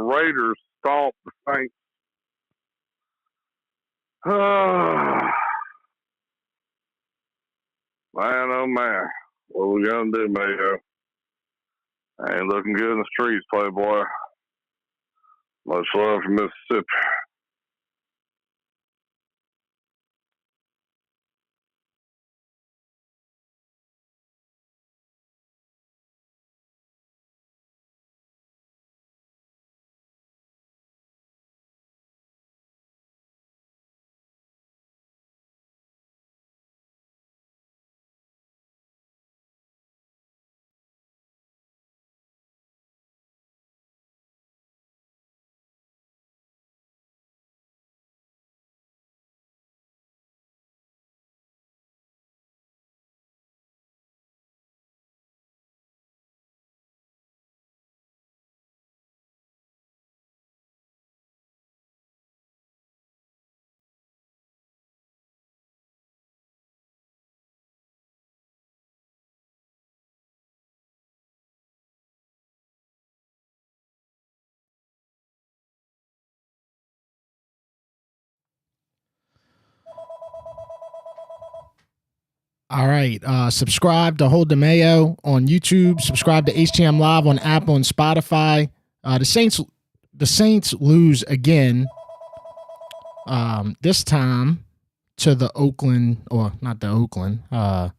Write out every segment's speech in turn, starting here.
the Raiders stomped the Saints. Man, oh man. What are we going to do, Mayo? Ain't looking good in the streets, Playboy. Much love from Mississippi. All right. Subscribe to Hold the Mayo on YouTube. Subscribe to HTM Live on Apple and Spotify. The Saints lose again. This time to the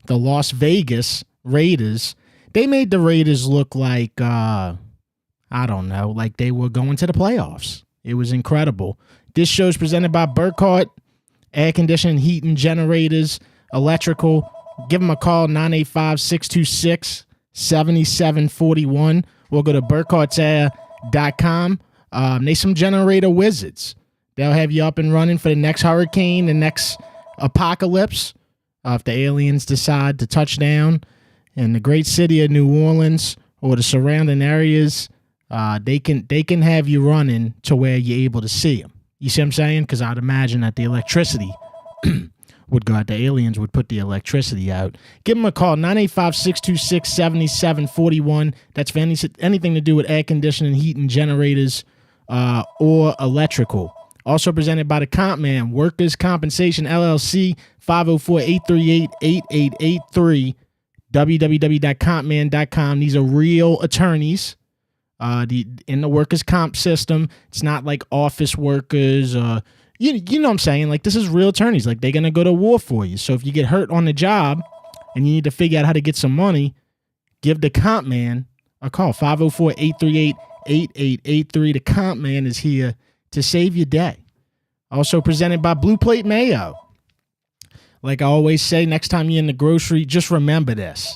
Las Vegas Raiders. They made the Raiders look like I don't know, like they were going to the playoffs. It was incredible. This show is presented by Burkhardt Air Conditioning, Heating, Generators, Electrical. Give them a call, 985-626-7741. We'll go to burkhartsair.com. They some generator wizards. They'll have you up and running for the next hurricane, the next apocalypse. If the aliens decide to touch down in the great city of New Orleans or the surrounding areas, they can have you running to where you're able to see them. You see what I'm saying? Because I'd imagine that the electricity would go out. The aliens would put the electricity out. Give them a call, 985-626-7741. That's for anything to do with air conditioning, heating, generators, or electrical. Also presented by the Compman, Workers' Compensation, LLC, 504-838-8883, www.compman.com. These are real attorneys in the workers' comp system. It's not like office workers or... You know what I'm saying? Like, this is real attorneys. Like, they're going to go to war for you. So if you get hurt on the job and you need to figure out how to get some money, give the Comp Man a call, 504-838-8883. The Comp Man is here to save your day. Also presented by Blue Plate Mayo. Like I always say, next time you're in the grocery, just remember this.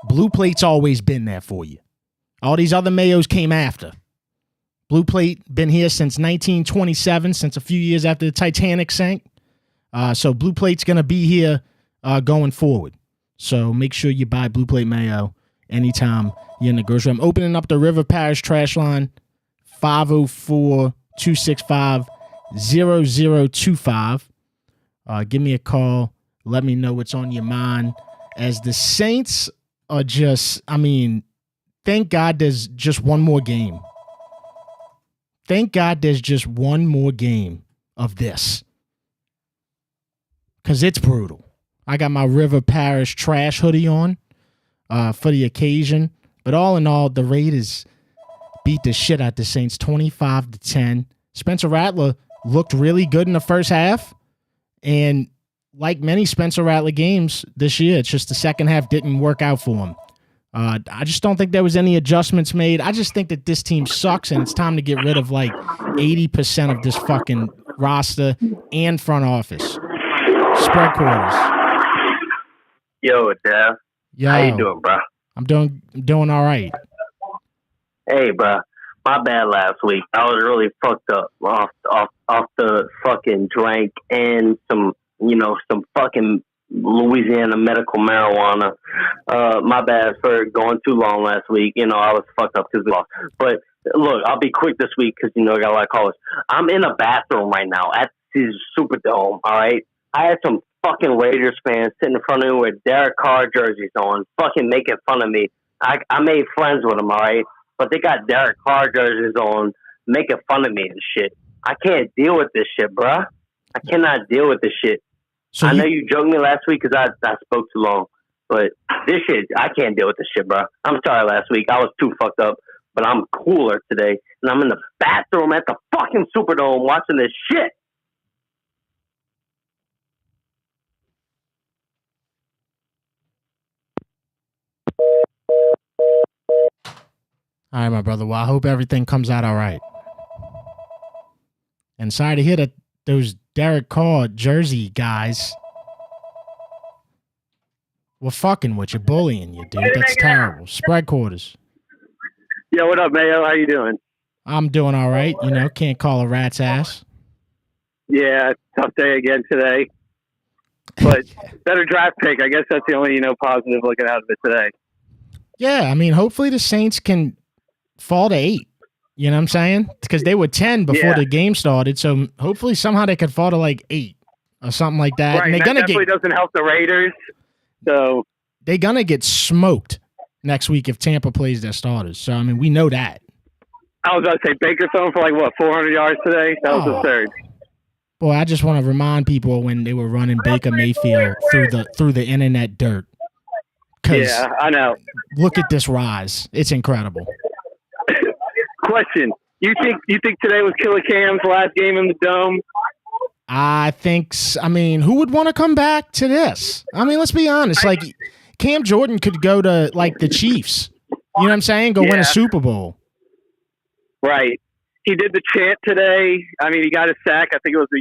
Blue Plate's always been there for you. All these other Mayos came after. Blue Plate been here since 1927, since a few years after the Titanic sank. So Blue Plate's going to be here going forward. So make sure you buy Blue Plate Mayo anytime you're in the grocery. I'm opening up the River Parish Trash Line, 504-265-0025. Give me a call. Let me know what's on your mind. As the Saints are just, thank God there's just one more game. Thank God there's just one more game of this. Because it's brutal. I got my River Parish Trash hoodie on for the occasion. But all in all, the Raiders beat the shit out the Saints 25-10. Spencer Rattler looked really good in the first half. And like many Spencer Rattler games this year, it's just the second half didn't work out for him. I just don't think there was any adjustments made. I just think that this team sucks, and it's time to get rid of like 80% of this fucking roster and front office. Spread quarters. Yo, Dev. Yo, how you doing, bro? I'm doing all right. Hey, bro. My bad last week. I was really fucked up off the fucking drink and some fucking Louisiana medical marijuana. My bad for going too long last week. I was fucked up because we lost. But look, I'll be quick this week because I got a lot of callers. I'm in a bathroom right now at the Superdome. All right, I had some fucking Raiders fans sitting in front of me with Derek Carr jerseys on, fucking making fun of me. I made friends with them. All right, but they got Derek Carr jerseys on, making fun of me and shit. I can't deal with this shit, bruh. I cannot deal with this shit. So I know you joked me last week because I spoke too long, but this shit, I can't deal with this shit, bruh. I'm sorry last week. I was too fucked up, but I'm cooler today, and I'm in the bathroom at the fucking Superdome watching this shit. All right, my brother. Well, I hope everything comes out all right. And sorry to hear that those Derek Carr jersey guys were fucking with you, bullying you, dude. That's terrible. Spread quarters. Yo, what up, Mayo? How you doing? I'm doing all right. You know, can't call a rat's ass. Yeah, tough day again today. But better draft pick. I guess that's the only, positive looking out of it today. Yeah, I mean, hopefully the Saints can fall to 8. You know what I'm saying? Because they were 10 before the game started, so hopefully somehow they could fall to like 8 or something like that. Right, and that definitely doesn't help the Raiders. So they're gonna get smoked next week if Tampa plays their starters. So I mean, we know that. I was about to say Baker throwing for 400 yards today. That was absurd. Boy, I just want to remind people when they were running Baker Mayfield through the internet dirt. Yeah, I know. Look at this rise; it's incredible. Question: You think today was Killer Cam's last game in the Dome? I think. I mean, who would want to come back to this? I mean, let's be honest. Like, Cam Jordan could go to like the Chiefs. You know what I'm saying? Go win a Super Bowl. Right. He did the chant today. I mean, he got a sack. I think it was a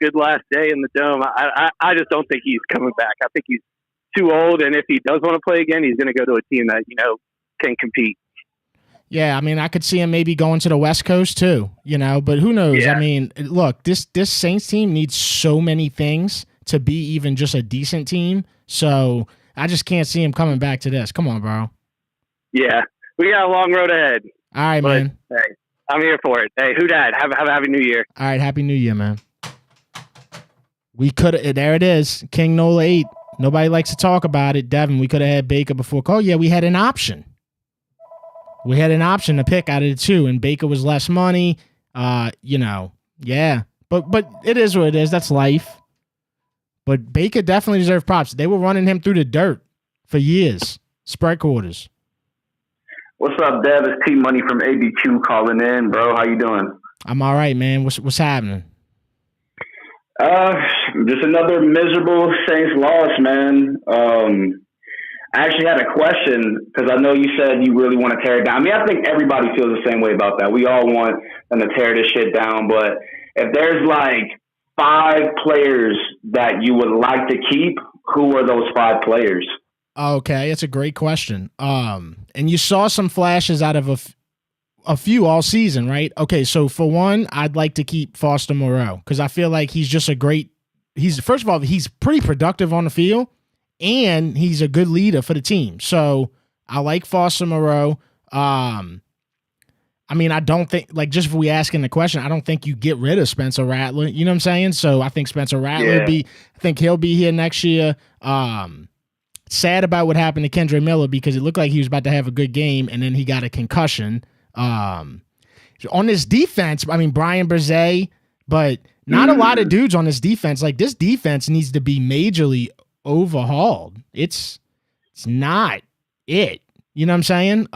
good last day in the Dome. I just don't think he's coming back. I think he's too old, and if he does want to play again, he's going to go to a team that can compete. Yeah, I mean, I could see him maybe going to the West Coast too, but who knows? Yeah. I mean, look, this Saints team needs so many things to be even just a decent team. So I just can't see him coming back to this. Come on, bro. Yeah, we got a long road ahead. All right, man. Hey, I'm here for it. Hey, who dat? Have a happy New Year. All right, happy New Year, man. We could have. There it is. King Nola 8. Nobody likes to talk about it. Devin, we could have had Baker before. Oh, yeah, we had an option. We had an option to pick out of the two, and Baker was less money. Yeah. But it is what it is. That's life. But Baker definitely deserved props. They were running him through the dirt for years. Spread quarters. What's up, Dev? It's T Money from ABQ calling in, bro. How you doing? I'm all right, man. What's happening? Just another miserable Saints loss, man. I actually had a question because I know you said you really want to tear it down. I mean, I think everybody feels the same way about that. We all want them to tear this shit down. But if there's 5 players that you would like to keep, who are those 5 players? Okay, it's a great question. And you saw some flashes out of a few all season, right? Okay, so for one, I'd like to keep Foster Moreau because I feel like he's just first of all, he's pretty productive on the field. And he's a good leader for the team. So I like Foster Moreau. I mean, I don't think, just if we asking the question, I don't think you get rid of Spencer Rattler. You know what I'm saying? So I think Spencer Rattler I think he'll be here next year. Sad about what happened to Kendre Miller because it looked like he was about to have a good game and then he got a concussion. On this defense, I mean, Brian Brzee, but not a lot of dudes on this defense. Like, this defense needs to be majorly overhauled. It's not it. You know what I'm saying?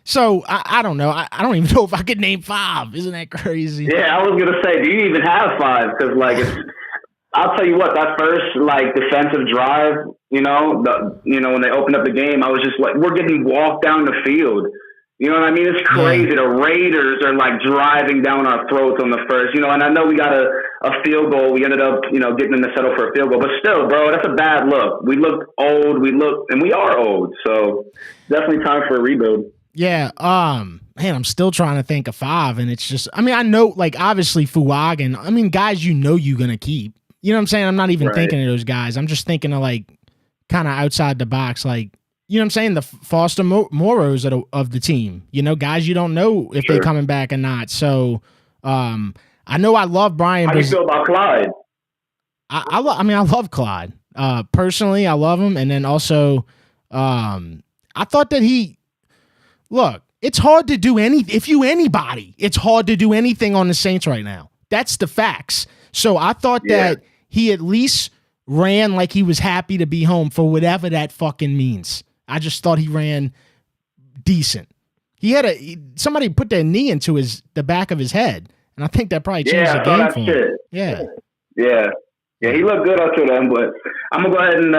So I don't know. I don't even know if I could name 5. Isn't that crazy? Yeah, I was gonna say, do you even have 5? Because I'll tell you what, that first defensive drive, when they opened up the game, I was just we're getting walked down the field. You know what I mean? It's crazy. Yeah. The Raiders are driving down our throats on the first, and I know we got a field goal. We ended up, getting them to settle for a field goal, but still, bro, that's a bad look. We look old. And we are old. So definitely time for a rebuild. Yeah. Man, I'm still trying to think of 5 and it's just, I mean, I know obviously Fuagan, I mean, guys, you're going to keep, you know what I'm saying? I'm not even thinking of those guys. I'm just thinking of kind of outside the box, you know what I'm saying? The Foster Moros of the team, guys you don't know if they're coming back or not. So I know I love Brian. How do you feel about Clyde? I love Clyde. Personally, I love him. And then also I thought that Look, it's hard to do anybody, it's hard to do anything on the Saints right now. That's the facts. So I thought that he at least ran like he was happy to be home for whatever that fucking means. I just thought he ran decent. Somebody put their knee into the back of his head, and I think that probably changed the game for him. Yeah, he looked good up to them, but I'm gonna go ahead and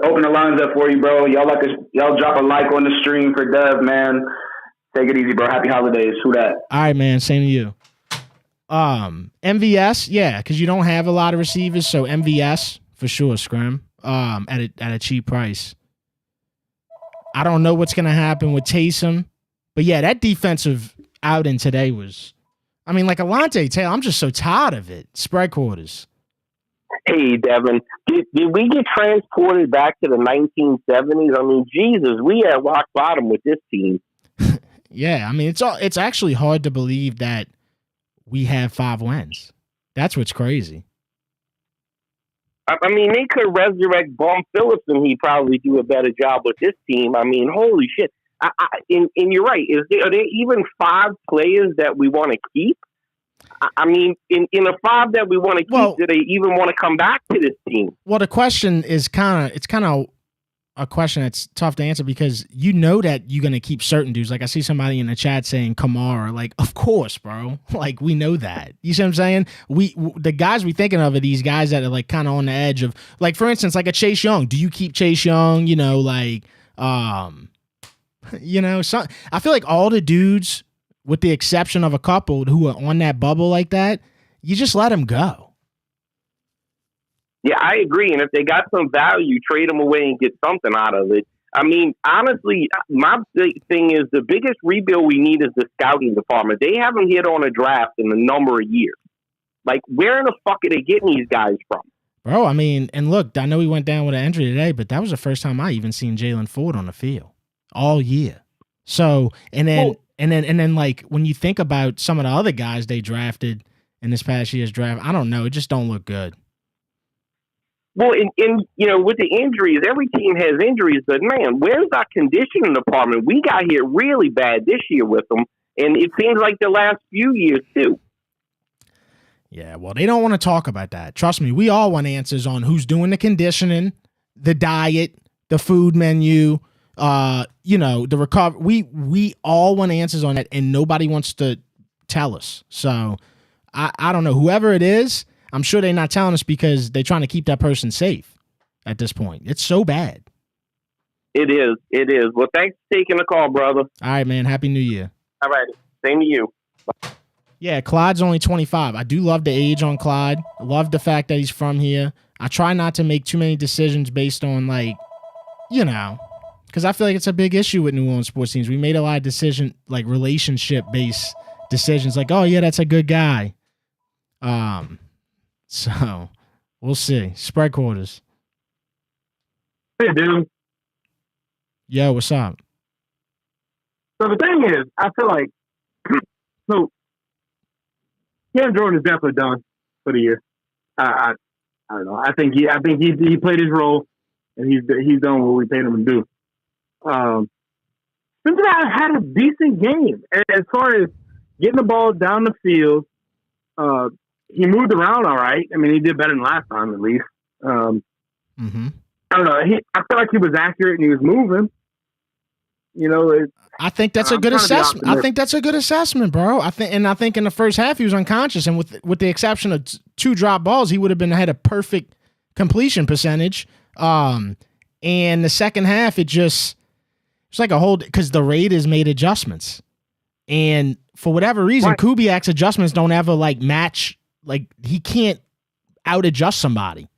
open the lines up for you, bro. Y'all drop a like on the stream for Dev, man. Take it easy, bro. Happy holidays. Who that? All right, man. Same to you. MVS, yeah, because you don't have a lot of receivers, so MVS for sure, Scrim. At a cheap price. I don't know what's gonna happen with Taysom, but yeah, that defensive outing today was. I mean, like Alontae Taylor, I'm just so tired of it. Spread quarters. Hey, Devin, did we get transported back to the 1970s? I mean, Jesus, we at rock bottom with this team. Yeah, I mean, it's actually hard to believe that we have 5 wins. That's what's crazy. I mean, they could resurrect Bum Phillips and he'd probably do a better job with this team. I mean, holy shit. And you're right. Are there even 5 players that we want to keep? I mean, in a 5 that we want to keep, do they even want to come back to this team? Well, the question is kind of a question that's tough to answer because you know that you're going to keep certain dudes. Like I see somebody in the chat saying Kamara, like, of course, bro. Like, we know that. You see what I'm saying? The guys we thinking of are these guys that are like kind of on the edge of, like, for instance, like a Chase Young. Do you keep Chase Young? You know, like, you know, I feel like all the dudes, with the exception of a couple who are on that bubble like that, you just let them go. Yeah, I agree. And if they got some value, trade them away and get something out of it. I mean, honestly, my big thing is the biggest rebuild we need is the scouting department. They haven't hit on a draft in a number of years. Like, where in the fuck are they getting these guys from? Bro, I mean, and look, I know he went down with an injury today, but that was the first time I even seen Jalen Ford on the field all year. So, and then like when you think about some of the other guys they drafted in this past year's draft, I don't know, it just don't look good. Well, in you know, with the injuries, every team has injuries, but man, where's our conditioning department? We got hit really bad this year with them, and it seems like the last few years too. Yeah, well, they don't want to talk about that. Trust me, we all want answers on who's doing the conditioning, the diet, the food menu, you know, the recovery. We all want answers on that, and nobody wants to tell us. So I don't know. Whoever it is, I'm sure they're not telling us because they're trying to keep that person safe at this point. It's so bad. It is. It is. Well, thanks for taking the call, brother. All right, man. Happy New Year. All right. Same to you. Bye. Yeah, Clyde's only 25. I do love the age on Clyde. I love the fact that he's from here. I try not to make too many decisions based on, like, you know, because I feel like it's a big issue with New Orleans sports teams. We made a lot of like relationship-based decisions, like, oh, yeah, that's a good guy. So we'll see. Spread quarters. Hey, dude. Yo, what's up? So the thing is, I feel like so Cam Jordan is definitely done for the year. I don't know. I think he played his role and he's done what we paid him to do. Cincinnati had a decent game as far as getting the ball down the field. He moved around all right. I mean, he did better than last time, at least. I don't know. I felt like he was accurate and he was moving. You know, I think that's a good assessment. I think that's a good assessment, bro. I think in the first half he was unconscious, and with the exception of 2 drop balls, he would have had a perfect completion percentage. And the second half, it's like a whole, because the Raiders made adjustments, and for whatever reason, Kubiak's adjustments don't ever like match. Like, he can't out adjust somebody.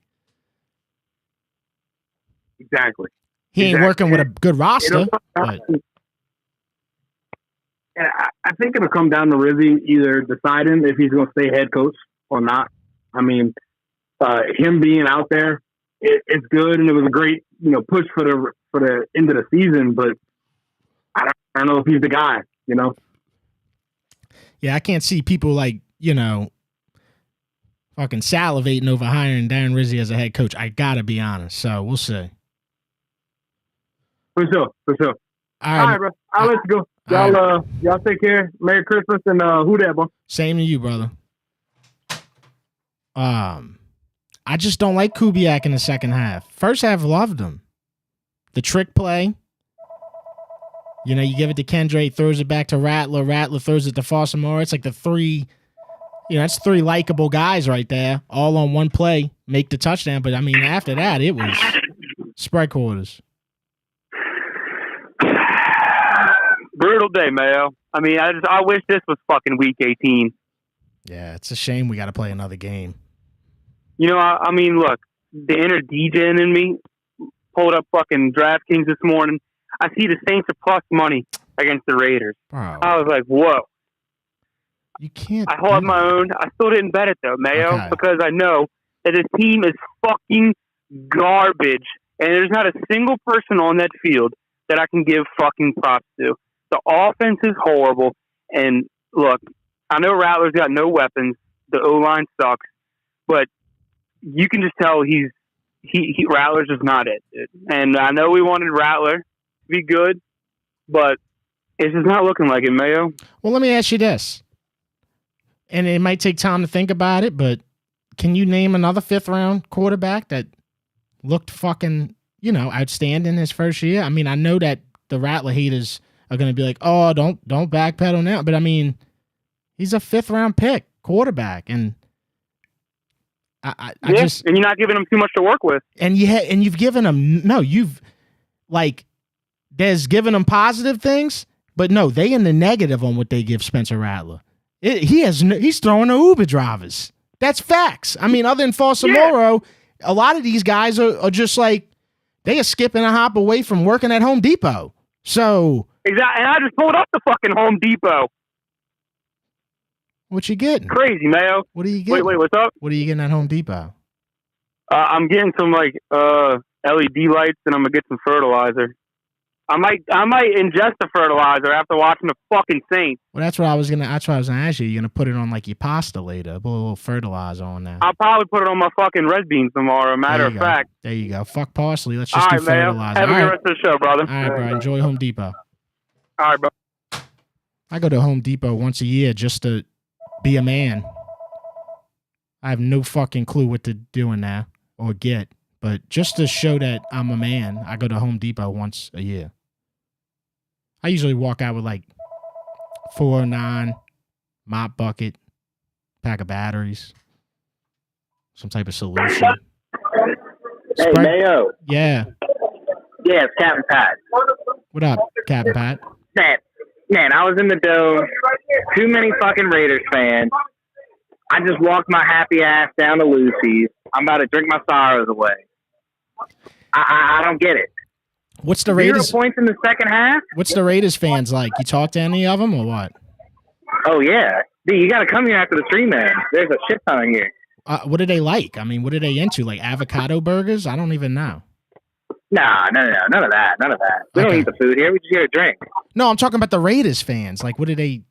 Exactly. He ain't working with a good roster. And I think it'll come down to Rizzy either deciding if he's going to stay head coach or not. I mean, him being out there, it's good, and it was a great, you know, push for the end of the season. But I don't know if he's the guy. You know. Yeah, I can't see people like, you know, fucking salivating over hiring Darren Rizzi as a head coach. I gotta be honest. So we'll see. For sure. All right, bro. I'll let you go. Y'all take care. Merry Christmas and who that, boy? Same to you, brother. I just don't like Kubiak in the second half. First half, loved him. The trick play. You know, you give it to Kendra, throws it back to Rattler. Rattler throws it to Foster. It's like the three, that's three likable guys right there, all on one play, make the touchdown. But, I mean, after that, it was spread quarters. Brutal day, Mayo. I mean, I wish this was fucking week 18. Yeah, it's a shame we got to play another game. I mean, look, the inner DJ in me pulled up fucking DraftKings this morning. I see the Saints are plus money against the Raiders. Bro. I was like, whoa. You can't. I hold my own. I still didn't bet it, though, Mayo, because I know that this team is fucking garbage, and there's not a single person on that field that I can give fucking props to. The offense is horrible, and look, I know Rattler's got no weapons. The O-line sucks, but you can just tell Rattler's just not it. And I know we wanted Rattler to be good, but it's just not looking like it, Mayo. Well, let me ask you this, and it might take time to think about it, but can you name another fifth-round quarterback that looked fucking, outstanding his first year? I mean, I know that the Rattler haters are going to be like, oh, don't backpedal now. But, I mean, he's a fifth-round pick quarterback, and I just... and you're not giving him too much to work with. And you've given him... No, there's given him positive things, but no, they in the negative on what they give Spencer Rattler. He's throwing the Uber drivers. That's facts. I mean, other than Falsamoro, a lot of these guys are just like, they are skipping a hop away from working at Home Depot. So... Exactly, and I just pulled up the fucking Home Depot. What you getting? Crazy, Mayo. What are you getting? Wait, what's up? What are you getting at Home Depot? I'm getting some LED lights, and I'm gonna get some fertilizer. I might ingest the fertilizer after watching the fucking Saints. Well, that's what I was gonna ask you. You're gonna put it on like your pasta later, put a little fertilizer on that. I'll probably put it on my fucking red beans tomorrow. Matter of fact. There you go. Fuck parsley. Let's just do fertilizer. Man. Have a good rest of the show, brother. All right, bro. Enjoy Home Depot. All right, bro. I go to Home Depot once a year just to be a man. I have no fucking clue what to do in there or get, but just to show that I'm a man, I go to Home Depot once a year. I usually walk out with like 409, mop bucket, pack of batteries, some type of solution. Hey, Mayo. Yeah. Yeah, it's Captain Pat. What up, Captain Pat? Man, I was in the dome. Too many fucking Raiders fans. I just walked my happy ass down to Lucy's. I'm about to drink my sorrows away. I don't get it. What's the Raiders? 0 points in the second half? What's the Raiders fans like? You talk to any of them or what? Oh, yeah. Dude, you got to come here after the stream, man. There's a shit ton in here. What are they like? I mean, what are they into? Like avocado burgers? I don't even know. Nah, none of that. We don't eat the food here. We just get a drink. No, I'm talking about the Raiders fans. Like, what do they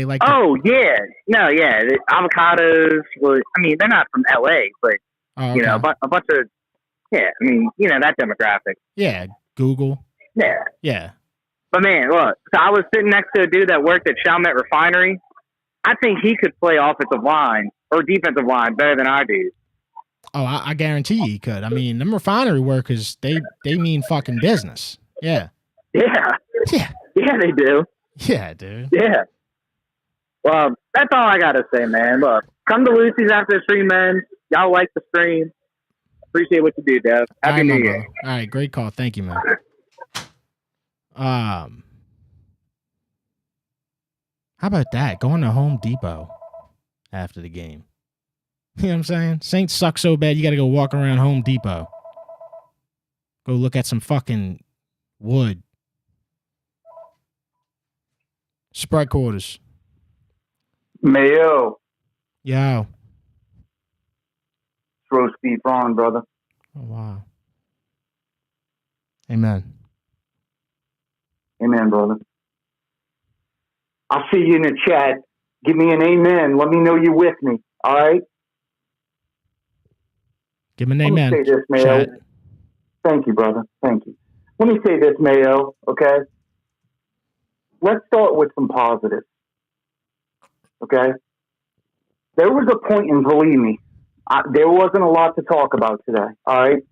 like? Oh, yeah. No, yeah. The avocados, well, I mean, they're not from L.A., but, okay. a bunch of, yeah, I mean, that demographic. Yeah, Google. Yeah. Yeah. But, man, look, so I was sitting next to a dude that worked at Chalmette Refinery. I think he could play offensive line or defensive line better than I do. Oh, I guarantee you he could. I mean, them refinery workers, they mean fucking business. Yeah. Yeah. Yeah. Yeah, they do. Yeah, dude. Yeah. Well, that's all I got to say, man. Look, come to Lucy's after the stream, man. Y'all like the stream. Appreciate what you do, Dev. Happy New Year. All right, great call. Thank you, man. How about that? Going to Home Depot after the game. You know what I'm saying? Saints suck so bad, you got to go walk around Home Depot. Go look at some fucking wood. Spread quarters. Mayo. Yo. Roast beef on, brother. Oh, wow. Amen. Amen, brother. I'll see you in the chat. Give me an amen. Let me know you're with me. All right? Give me an amen. Let me say this, Mayo. Chat. Thank you, brother. Thank you. Let me say this, Mayo, okay? let's start with some positives. Okay? There was a point, and believe me, there wasn't a lot to talk about today, all right?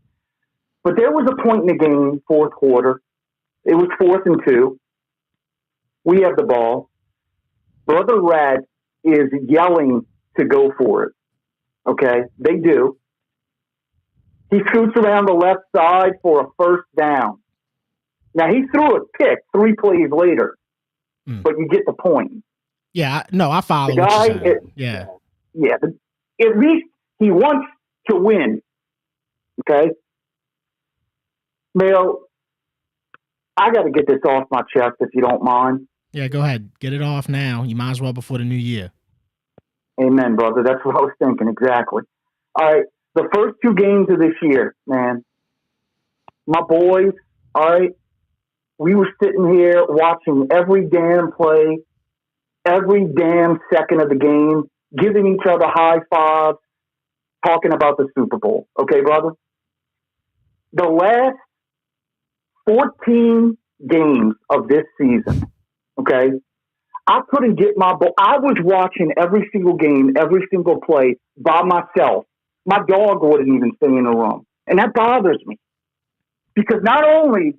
But there was a point in the game, fourth quarter. It was 4th and 2. We have the ball. Brother Rat is yelling to go for it. Okay? They do. He scoots around the left side for a first down. Now, he threw a pick 3 plays later, but you get the point. Yeah, I follow the guy, what you're saying. Yeah, at least he wants to win. Okay? Mayo, I got to get this off my chest if you don't mind. Yeah, go ahead. Get it off now. You might as well before the new year. Amen, brother. That's what I was thinking, exactly. All right, the first 2 games of this year, man, my boys, all right, we were sitting here watching every damn play, every damn second of the game, giving each other high fives, talking about the Super Bowl. Okay, brother? The last 14 games of this season, okay, I couldn't get my ball. I was watching every single game, every single play by myself. My dog wouldn't even stay in the room. And that bothers me. Because not only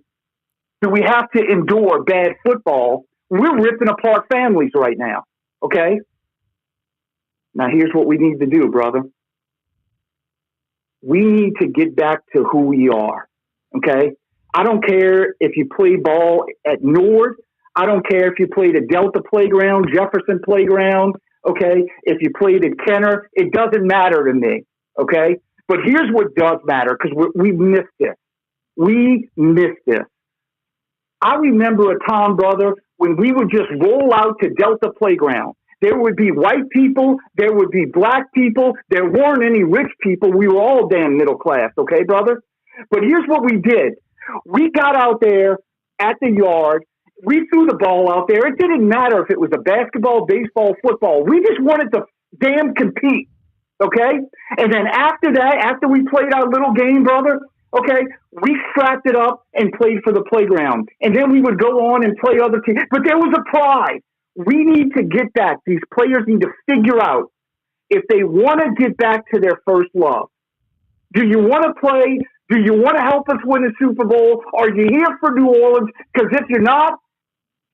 do we have to endure bad football, we're ripping apart families right now. Okay? Now here's what we need to do, brother. We need to get back to who we are. Okay? I don't care if you play ball at Nord. I don't care if you played at Delta Playground, Jefferson Playground, okay? If you played at Kenner, it doesn't matter to me, okay? But here's what does matter, because we missed this. We missed this. I remember a time, brother, when we would just roll out to Delta Playground. There would be white people. There would be black people. There weren't any rich people. We were all damn middle class, okay, brother? But here's what we did. We got out there at the yard. We threw the ball out there. It didn't matter if it was a basketball, baseball, football. We just wanted to damn compete, okay? And then after that, after we played our little game, brother, okay, we strapped it up and played for the playground. And then we would go on and play other teams. But there was a pride. We need to get back. These players need to figure out if they want to get back to their first love. Do you want to play? Do you want to help us win the Super Bowl? Are you here for New Orleans? Because if you're not,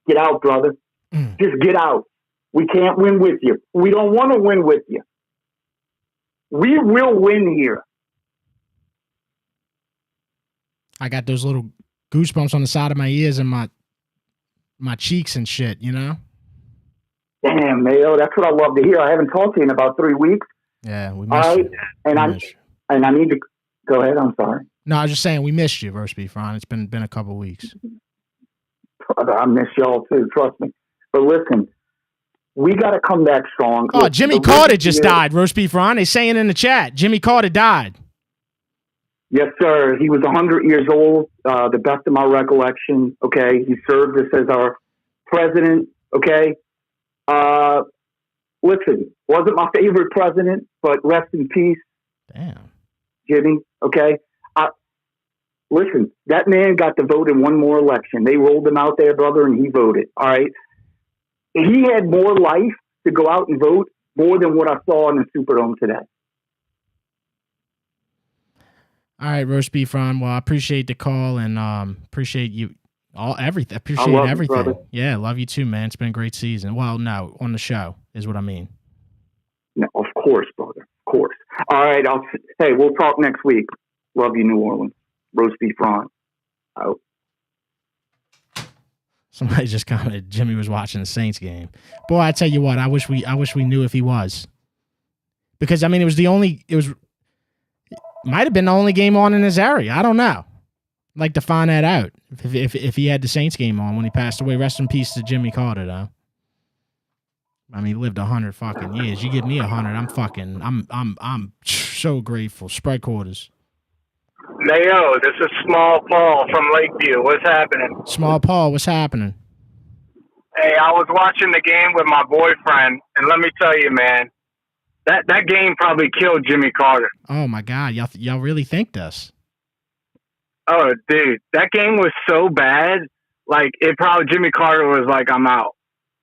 get out, brother. Just get out. We can't win with you. We don't want to win with you. We will win here. I got those little goosebumps on the side of my ears and my cheeks and shit, you know? Damn, Mayo, that's what I love to hear. I haven't talked to you in about 3 weeks. Yeah, we missed you. And I need to go ahead. I'm sorry. No, I was just saying we missed you, Roast Beef Ron. It's been a couple of weeks. I miss y'all too, trust me. But listen, we got to come back strong. Oh, Jimmy Carter just died, Roast Beef Ron. They're saying in the chat, Jimmy Carter died. Yes, sir. He was 100 years old, the best of my recollection. Okay, he served us as our president. Okay, listen, wasn't my favorite president, but rest in peace. Damn, Jimmy. Okay. Listen, that man got to vote in one more election. They rolled him out there, brother, and he voted. All right. He had more life to go out and vote more than what I saw in the Superdome today. All right, Roast Beef Ron. Well, I appreciate the call and appreciate you everything. Appreciate everything. You, yeah, love you too, man. It's been a great season. Well, no, on the show is what I mean. No, of course, brother. Of course. All right. Hey, we'll talk next week. Love you, New Orleans. Roast Beef Ron. Out. Somebody just commented Jimmy was watching the Saints game. Boy, I tell you what, I wish we knew if he was. Because I mean it might have been the only game on in his area. I don't know. I'd like to find that out. If he had the Saints game on when he passed away. Rest in peace to Jimmy Carter, though. I mean, he lived 100 fucking years. You give me 100, I'm so grateful. Spread quarters. Mayo, this is Small Paul from Lakeview. What's happening? Small Paul, what's happening? Hey, I was watching the game with my boyfriend, and let me tell you, man, that game probably killed Jimmy Carter. Oh, my God. Y'all really think this? Oh, dude, that game was so bad. like Jimmy Carter was like, I'm out.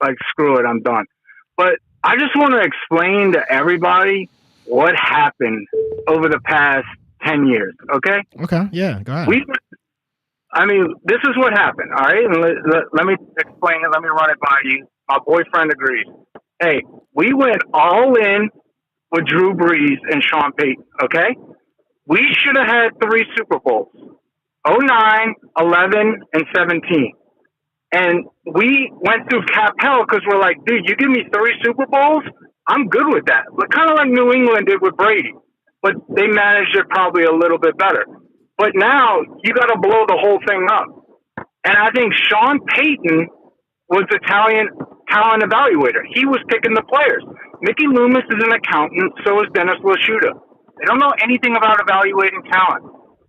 Like, screw it, I'm done. But I just want to explain to everybody what happened over the past 10 years, okay? Okay, yeah, go ahead. This is what happened, all right? And let me explain it. Let me run it by you. My boyfriend agrees. Hey, we went all in with Drew Brees and Sean Payton, okay? We should have had 3 Super Bowls, 09, 11, and 17. And we went through cap hell because we're like, dude, you give me 3 Super Bowls, I'm good with that. But kind of like New England did with Brady. But they managed it probably a little bit better. But now you got to blow the whole thing up. And I think Sean Payton was the talent evaluator. He was picking the players. Mickey Loomis is an accountant, so is Dennis Lashuta. They don't know anything about evaluating talent.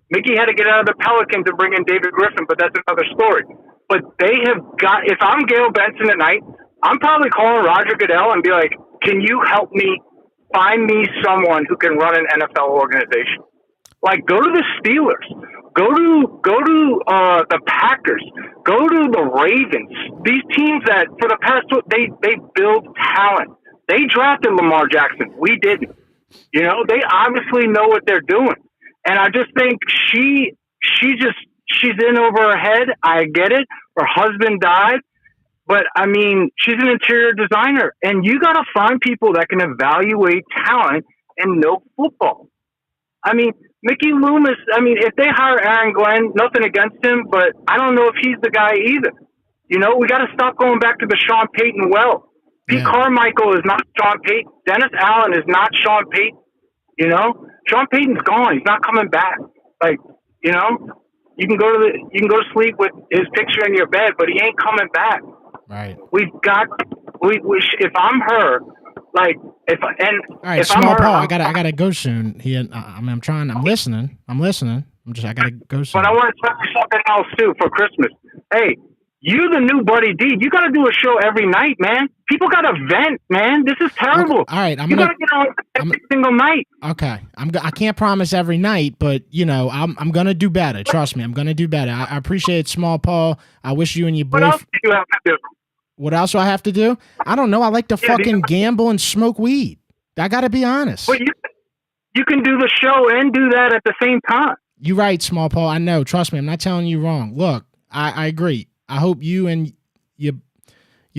Mickey had to get out of the Pelicans to bring in David Griffin, but that's another story. But they have got, if I'm Gail Benson tonight, I'm probably calling Roger Goodell and be like, can you help me find me someone who can run an NFL organization? Like, go to the Steelers, go to the Packers, go to the Ravens. These teams that for the past, they build talent. They drafted Lamar Jackson. We didn't. You know, they obviously know what they're doing. And I just think she's in over her head. I get it. Her husband died. But, I mean, she's an interior designer. And you got to find people that can evaluate talent and know football. I mean, Mickey Loomis, if they hire Aaron Glenn, nothing against him, but I don't know if he's the guy either. You know, we got to stop going back to the Sean Payton well. Pete Carmichael is not Sean Payton. Dennis Allen is not Sean Payton. You know, Sean Payton's gone. He's not coming back. Like, you know, you can go to sleep with his picture in your bed, but he ain't coming back. Right. All I'm her, like, right, if Small I'm her, Paul, I gotta go soon. I'm listening. I gotta go soon. But I want to tell you something else too for Christmas. Hey, you the new Buddy D. You got to do a show every night, man. People got to vent, man. This is terrible. Okay, all right, you got to get on every single night. Okay, I can't promise every night, but you know, I'm gonna do better. Trust me, I'm gonna do better. I appreciate Small Paul. I wish you and your boy. What else do you have to do? What else do I have to do? I don't know. I like to fucking gamble and smoke weed. I got to be honest. But you can do the show and do that at the same time. You're right, Small Paul. I know. Trust me. I'm not telling you wrong. Look, I agree. I hope you and your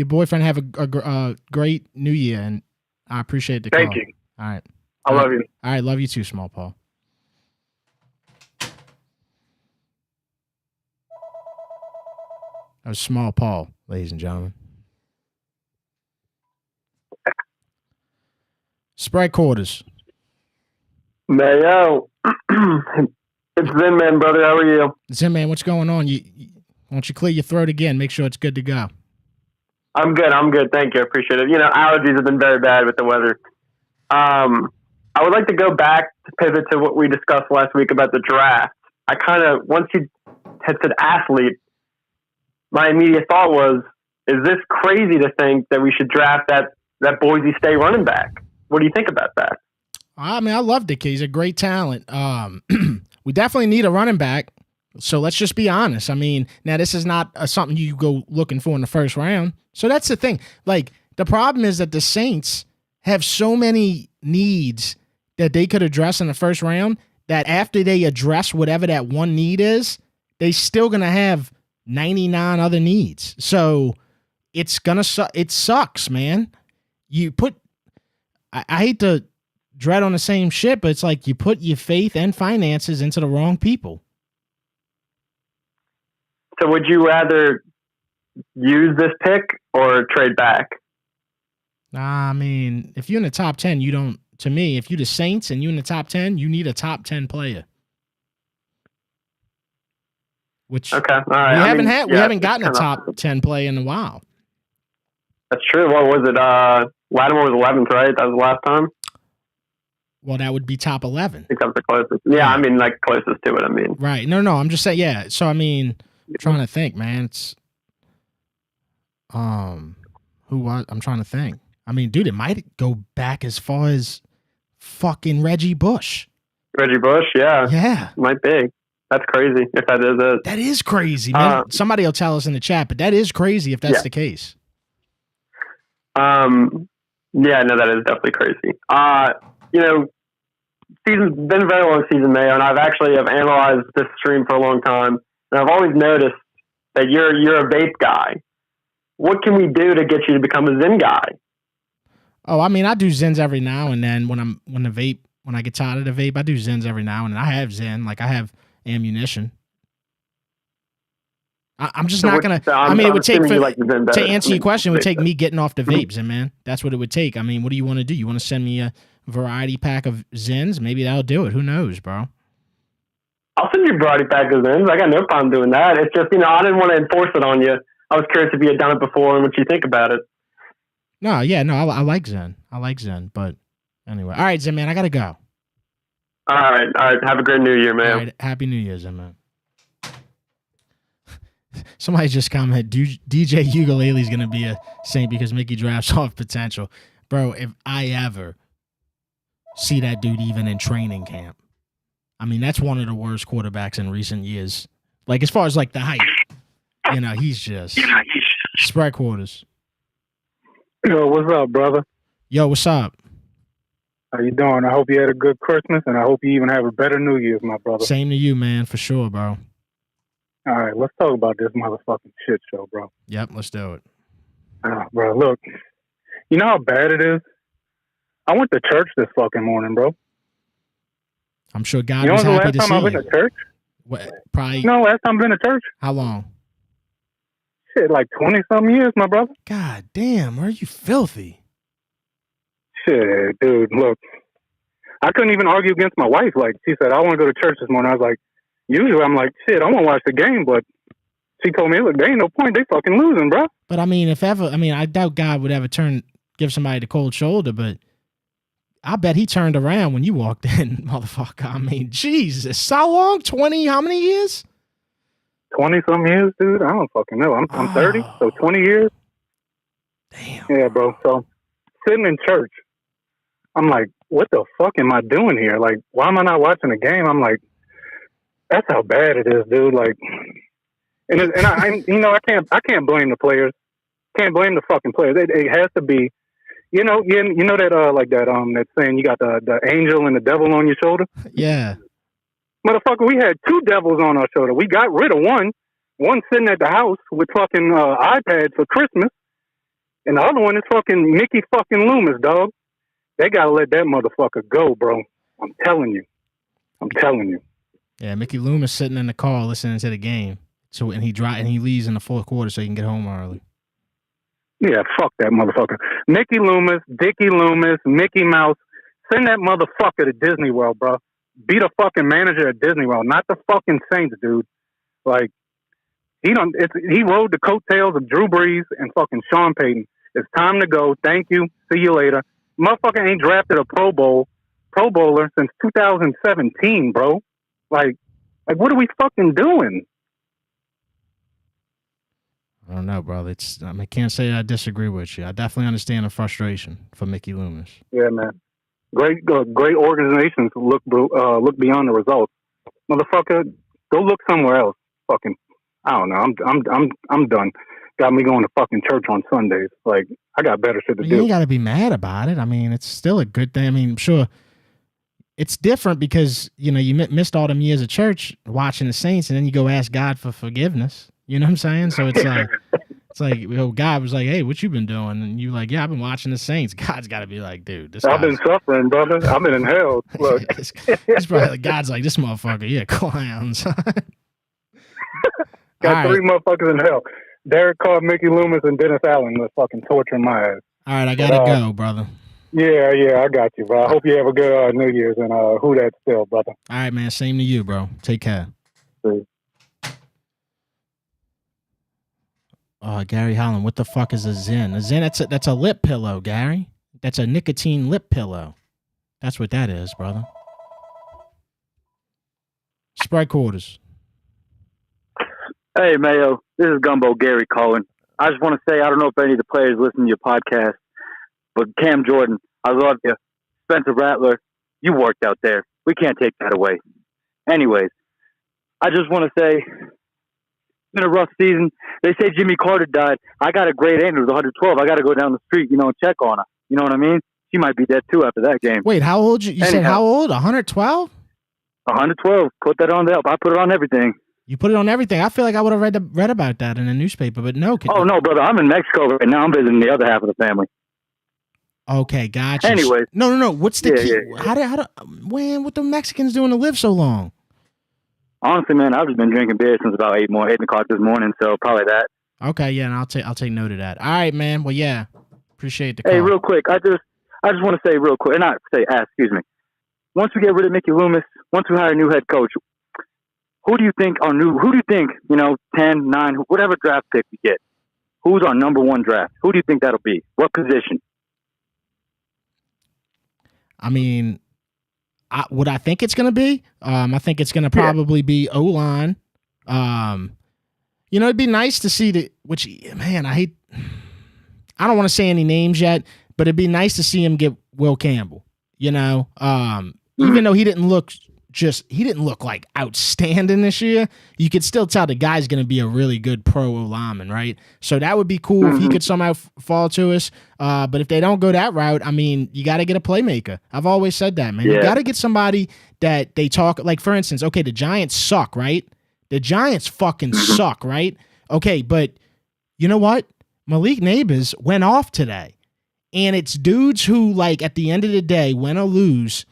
boyfriend have a great New Year, and I appreciate the call. Thank you. All right. I love you. All right. Love you too, Small Paul. That was Small Paul, ladies and gentlemen. Spread quarters. Mayo. It's Zinman, brother. How are you? Zinman, what's going on? Why don't you clear your throat again? Make sure it's good to go. I'm good. Thank you. I appreciate it. You know, allergies have been very bad with the weather. I would like to go back to pivot to what we discussed last week about the draft. I kind of, once you had said athlete, my immediate thought was, is this crazy to think that we should draft that Boise State running back? What do you think about that? I mean, I love the kid. He's a great talent. We definitely need a running back. So let's just be honest. I mean, now this is not something you go looking for in the first round. So that's the thing. Like, the problem is that the Saints have so many needs that they could address in the first round that after they address whatever that one need is, they still going to have 99 other needs. So it's going to it sucks, man. I hate to dread on the same shit, but it's like you put your faith and finances into the wrong people. So would you rather use this pick or trade back? I mean, if you're in the top 10, you don't, to me, if you're the Saints and you're in the top 10, you need a top 10 player. Which okay. All right. we haven't gotten a top 10 player in a while. That's true. What was it? Lattimore was 11th, right? That was the last time? Well, that would be top 11. I think that was the closest. Yeah, I mean, like, closest to it, I mean. Right. No, I'm just saying, yeah. So, I mean, I'm trying to think, man. It's, I'm trying to think. I mean, dude, it might go back as far as fucking Reggie Bush. Reggie Bush, yeah. Yeah. Might be. That's crazy if that is it. That is crazy, man. Somebody will tell us in the chat, but that is crazy if that's the case. Yeah, no, that is definitely crazy. Season's been a very long season, Mayo, and I've analyzed this stream for a long time, and I've always noticed that you're a vape guy. What can we do to get you to become a Zen guy? Oh, I mean, I do Zens every now and then when I get tired of the vape, I do Zens every now and then. I have Zen, like I have ammunition. I'm just not gonna. I mean, it would take to answer your question. It would take me getting off the vapes, and man, that's what it would take. I mean, what do you want to do? You want to send me a variety pack of Zens? Maybe that'll do it. Who knows, bro? I'll send you a variety pack of Zens. I got no problem doing that. It's just I didn't want to enforce it on you. I was curious if you had done it before and what you think about it. No, I like Zen. I like Zen, but anyway, all right, Zen man, I gotta go. All right. Have a great New Year, man. All right, Happy New Year, Zen man. Somebody just commented, DJ Ukulele is going to be a Saint because Mickey drafts off potential. Bro, if I ever see that dude even in training camp, I mean, that's one of the worst quarterbacks in recent years. Like, as far as, like, the height, he's just spread quarters. Yo, what's up, brother? Yo, what's up? How you doing? I hope you had a good Christmas, and I hope you even have a better New Year's, my brother. Same to you, man, for sure, bro. All right, let's talk about this motherfucking shit show, bro. Yep, let's do it. Bro, look, you know how bad it is? I went to church this fucking morning, bro. I'm sure God was happy to see you. You know the last time I've been to church? What, probably. No, last time I've been to church? How long? Shit, like 20-something years, my brother. God damn, are you filthy? Shit, dude, look. I couldn't even argue against my wife. Like, she said, I want to go to church this morning. I was like, usually I'm like, shit, I want to watch the game, but she told me, look, there ain't no point. They fucking losing, bro. But I mean, I doubt God would ever give somebody the cold shoulder, but I bet he turned around when you walked in, motherfucker. I mean, Jesus. How long? How many years? 20-some years, dude. I don't fucking know. I'm 30, so 20 years. Damn. Yeah, bro. So sitting in church, I'm like, what the fuck am I doing here? Like, why am I not watching the game? I'm like, that's how bad it is, dude. Like, and I can't blame the players. Can't blame the fucking players. It has to be, you know that that saying you got the angel and the devil on your shoulder. Yeah, motherfucker. We had two devils on our shoulder. We got rid of one sitting at the house with fucking iPads for Christmas, and the other one is fucking Mickey fucking Loomis, dog. They gotta let that motherfucker go, bro. I'm telling you. Yeah, Mickey Loomis sitting in the car listening to the game. So and he leaves in the fourth quarter so he can get home early. Yeah, fuck that motherfucker. Mickey Loomis, Dickie Loomis, Mickey Mouse. Send that motherfucker to Disney World, bro. Be the fucking manager at Disney World, not the fucking Saints, dude. Like he rode the coattails of Drew Brees and fucking Sean Payton. It's time to go. Thank you. See you later. Motherfucker ain't drafted a Pro Bowler since 2017, bro. Like, what are we fucking doing? I don't know, bro. I can't say I disagree with you. I definitely understand the frustration for Mickey Loomis. Yeah, man. Great organizations look beyond the results. Motherfucker, go look somewhere else. Fucking, I don't know. I'm done. Got me going to fucking church on Sundays. Like, I got better shit to do. You ain't got to be mad about it. I mean, it's still a good thing. I mean, sure. It's different because, you missed all them years of church watching the Saints, and then you go ask God for forgiveness. You know what I'm saying? So it's like, God was like, hey, what you been doing? And you like, yeah, I've been watching the Saints. God's got to be like, dude, I've been suffering, brother. I've been in hell. Look. It's probably like, God's like, this motherfucker, yeah, clowns. Got three motherfuckers in hell. Derek Carr, Mickey Loomis, and Dennis Allen was fucking torturing my ass. All right, I got to go, brother. Yeah, I got you, bro. I hope you have a good New Year's and who that still, brother. All right, man. Same to you, bro. Take care. See. Gary Holland, what the fuck is a Zen? A Zen, that's a lip pillow, Gary. That's a nicotine lip pillow. That's what that is, brother. Spread quarters. Hey, Mayo. This is Gumbo Gary calling. I just want to say, I don't know if any of the players listen to your podcast, but Cam Jordan, I love you. Spencer Rattler, you worked out there. We can't take that away. Anyways, I just want to say it's been a rough season. They say Jimmy Carter died. I got a great aunt who was 112. I got to go down the street, and check on her. You know what I mean? She might be dead too after that game. Wait, how old? You said how old? 112? 112. Put that on there. I put it on everything. You put it on everything. I feel like I would have read about that in a newspaper, but no. Oh, no, brother. I'm in Mexico right now. I'm visiting the other half of the family. Okay, gotcha. Anyways. No. What's the key? Yeah. What the Mexicans doing to live so long? Honestly, man, I've just been drinking beer since about 8 o'clock this morning, so probably that. Okay, yeah, and I'll take note of that. All right, man. Well, yeah, appreciate the call. Hey, real quick, I just want to say real quick, excuse me. Once we get rid of Mickey Loomis, once we hire a new head coach, who do you think, 10, 9, whatever draft pick we get, who's our number one draft? Who do you think that'll be? What position? I mean, what I think it's going to be, I think it's going to probably be O-line. It'd be nice to see I don't want to say any names yet, but it'd be nice to see him get Will Campbell, even though he didn't look like outstanding this year, you could still tell the guy's going to be a really good pro lineman, right? So that would be cool if he could somehow fall to us. But if they don't go that route, I mean, you got to get a playmaker. I've always said that, man. Yeah. You got to get somebody that they talk, like, for instance, okay, the Giants suck, right? The Giants fucking suck, right? Okay, but you know what? Malik Neighbors went off today. And it's dudes who, like, at the end of the day, win or lose,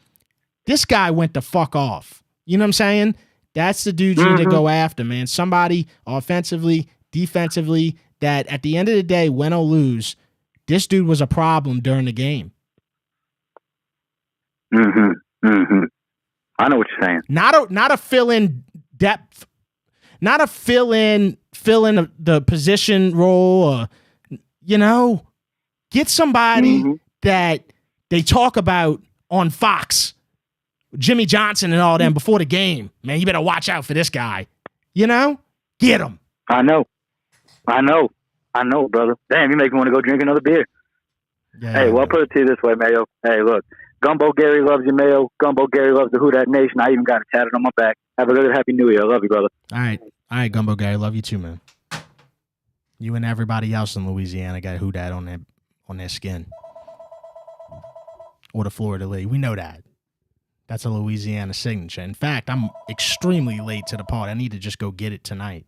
this guy went the fuck off. You know what I'm saying? That's the dude you need to go after, man. Somebody offensively, defensively, that at the end of the day, win or lose, this dude was a problem during the game. I know what you're saying. Not a fill-in depth, not a fill-in the position role, or, get somebody that they talk about on Fox, Jimmy Johnson and all them before the game. Man, you better watch out for this guy. Get him. I know, brother. Damn, you make me want to go drink another beer. Yeah. Hey, well, I'll put it to you this way, Mayo. Hey, look, Gumbo Gary loves you, Mayo. Gumbo Gary loves the Who Dat Nation. I even got it tatted on my back. Have a good Happy New Year. I love you, brother. All right, Gumbo Gary. Love you too, man. You and everybody else in Louisiana got Who Dat on their skin. Or the Florida League. We know that. That's a Louisiana signature. In fact, I'm extremely late to the party. I need to just go get it tonight.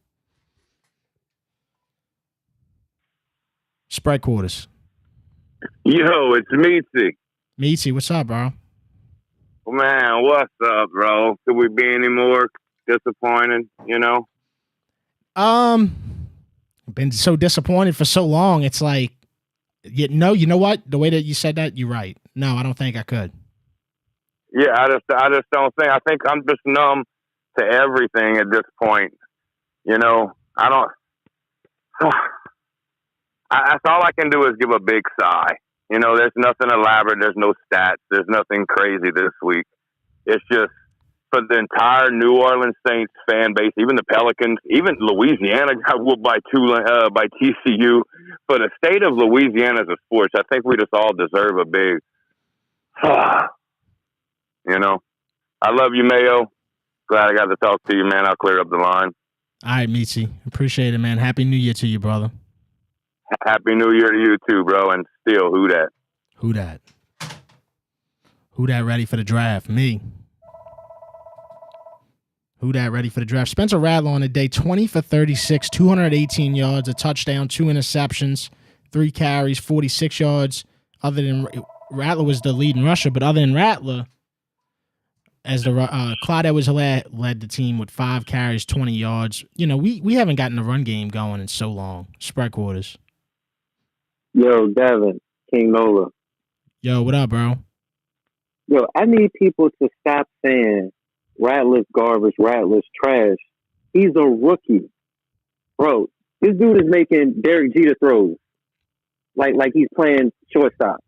Spread quarters. Yo, it's Meatsy. Meatsy, what's up, bro? Man, what's up, bro? Could we be any more disappointed, Been so disappointed for so long. It's like, you know what? The way that you said that, you're right. No, I don't think I could. Yeah, I just don't think. I think I'm just numb to everything at this point. I don't. That's all I can do is give a big sigh. There's nothing elaborate. There's no stats. There's nothing crazy this week. It's just for the entire New Orleans Saints fan base, even the Pelicans, even Louisiana got whooped by TCU. For the state of Louisiana as a sports, I think we just all deserve a big. I love you, Mayo. Glad I got to talk to you, man. I'll clear up the line. All right, Meatsy. Appreciate it, man. Happy New Year to you, brother. Happy New Year to you, too, bro. And still, who dat? Who dat? Who dat ready for the draft? Me. Who dat ready for the draft? Spencer Rattler on the day, 20 for 36, 218 yards, a touchdown, 2 interceptions, 3 carries, 46 yards. Other than Rattler was the leading rusher, but other than Rattler, as the Clyde Edwards-Helaire led the team with 5 carries, 20 yards. We haven't gotten the run game going in so long. Spread quarters. Yo, Devin, King Nola. Yo, what up, bro? Yo, I need people to stop saying Rattler's garbage, Rattler's trash. He's a rookie. Bro, this dude is making Derek Jeter throws. Like he's playing shortstop.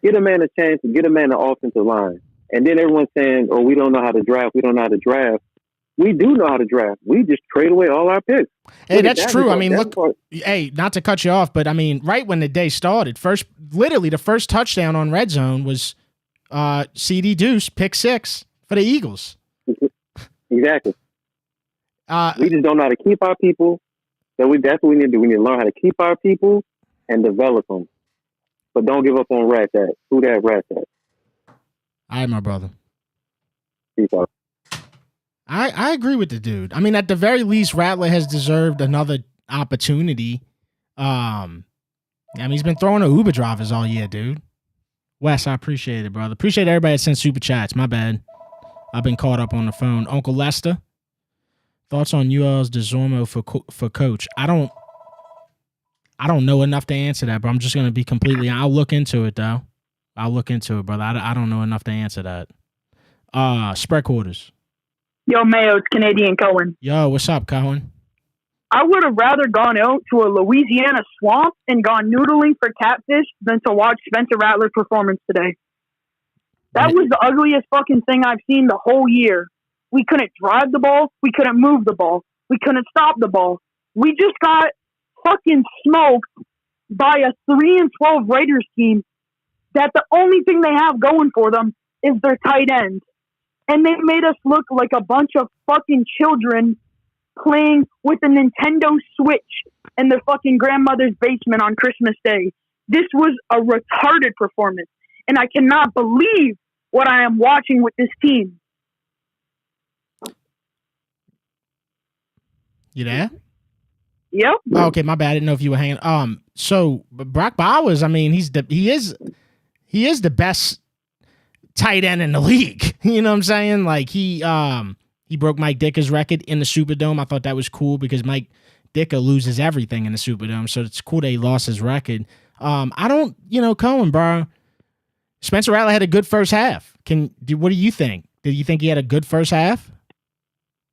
Get a man a chance, get a man an offensive line. And then everyone's saying, oh, we don't know how to draft. We don't know how to draft. We do know how to draft. We just trade away all our picks. Hey, that's true. I mean, look, hey, not to cut you off, but I mean, right when the day started, literally the first touchdown on Red Zone was CD Deuce, pick 6 for the Eagles. Exactly. We just don't know how to keep our people. That's what we need to do. We need to learn how to keep our people and develop them. But don't give up on Rattler. Who that Rattler? All right, my brother. Peace out. I agree with the dude. I mean, at the very least, Rattler has deserved another opportunity. I mean, he's been throwing to Uber drivers all year, dude. Wes, I appreciate it, brother. Appreciate everybody that sent super chats. My bad. I've been caught up on the phone. Uncle Lester, thoughts on UL's DeZormo for coach? I don't know enough to answer that, but I'm just going to be completely. I'll look into it, though. I'll look into it, brother. I don't know enough to answer that. Spread quarters. Yo, Mayo, it's Canadian Cohen. Yo, what's up, Cohen? I would have rather gone out to a Louisiana swamp and gone noodling for catfish than to watch Spencer Rattler's performance today. That was the ugliest fucking thing I've seen the whole year. We couldn't drive the ball. We couldn't move the ball. We couldn't stop the ball. We just got fucking smoked by a 3-12 Raiders team that the only thing they have going for them is their tight end. And they made us look like a bunch of fucking children playing with a Nintendo Switch in their fucking grandmother's basement on Christmas Day. This was a retarded performance. And I cannot believe what I am watching with this team. You there? Yep. Oh, okay, my bad. I didn't know if you were hanging. So Brock Bowers, I mean, he is the best tight end in the league. You know what I'm saying? Like he broke Mike Ditka's record in the Superdome. I thought that was cool because Mike Ditka loses everything in the Superdome, so it's cool that he lost his record. I don't, Cohen, bro. Spencer Rattler had a good first half. What do you think? Did you think he had a good first half?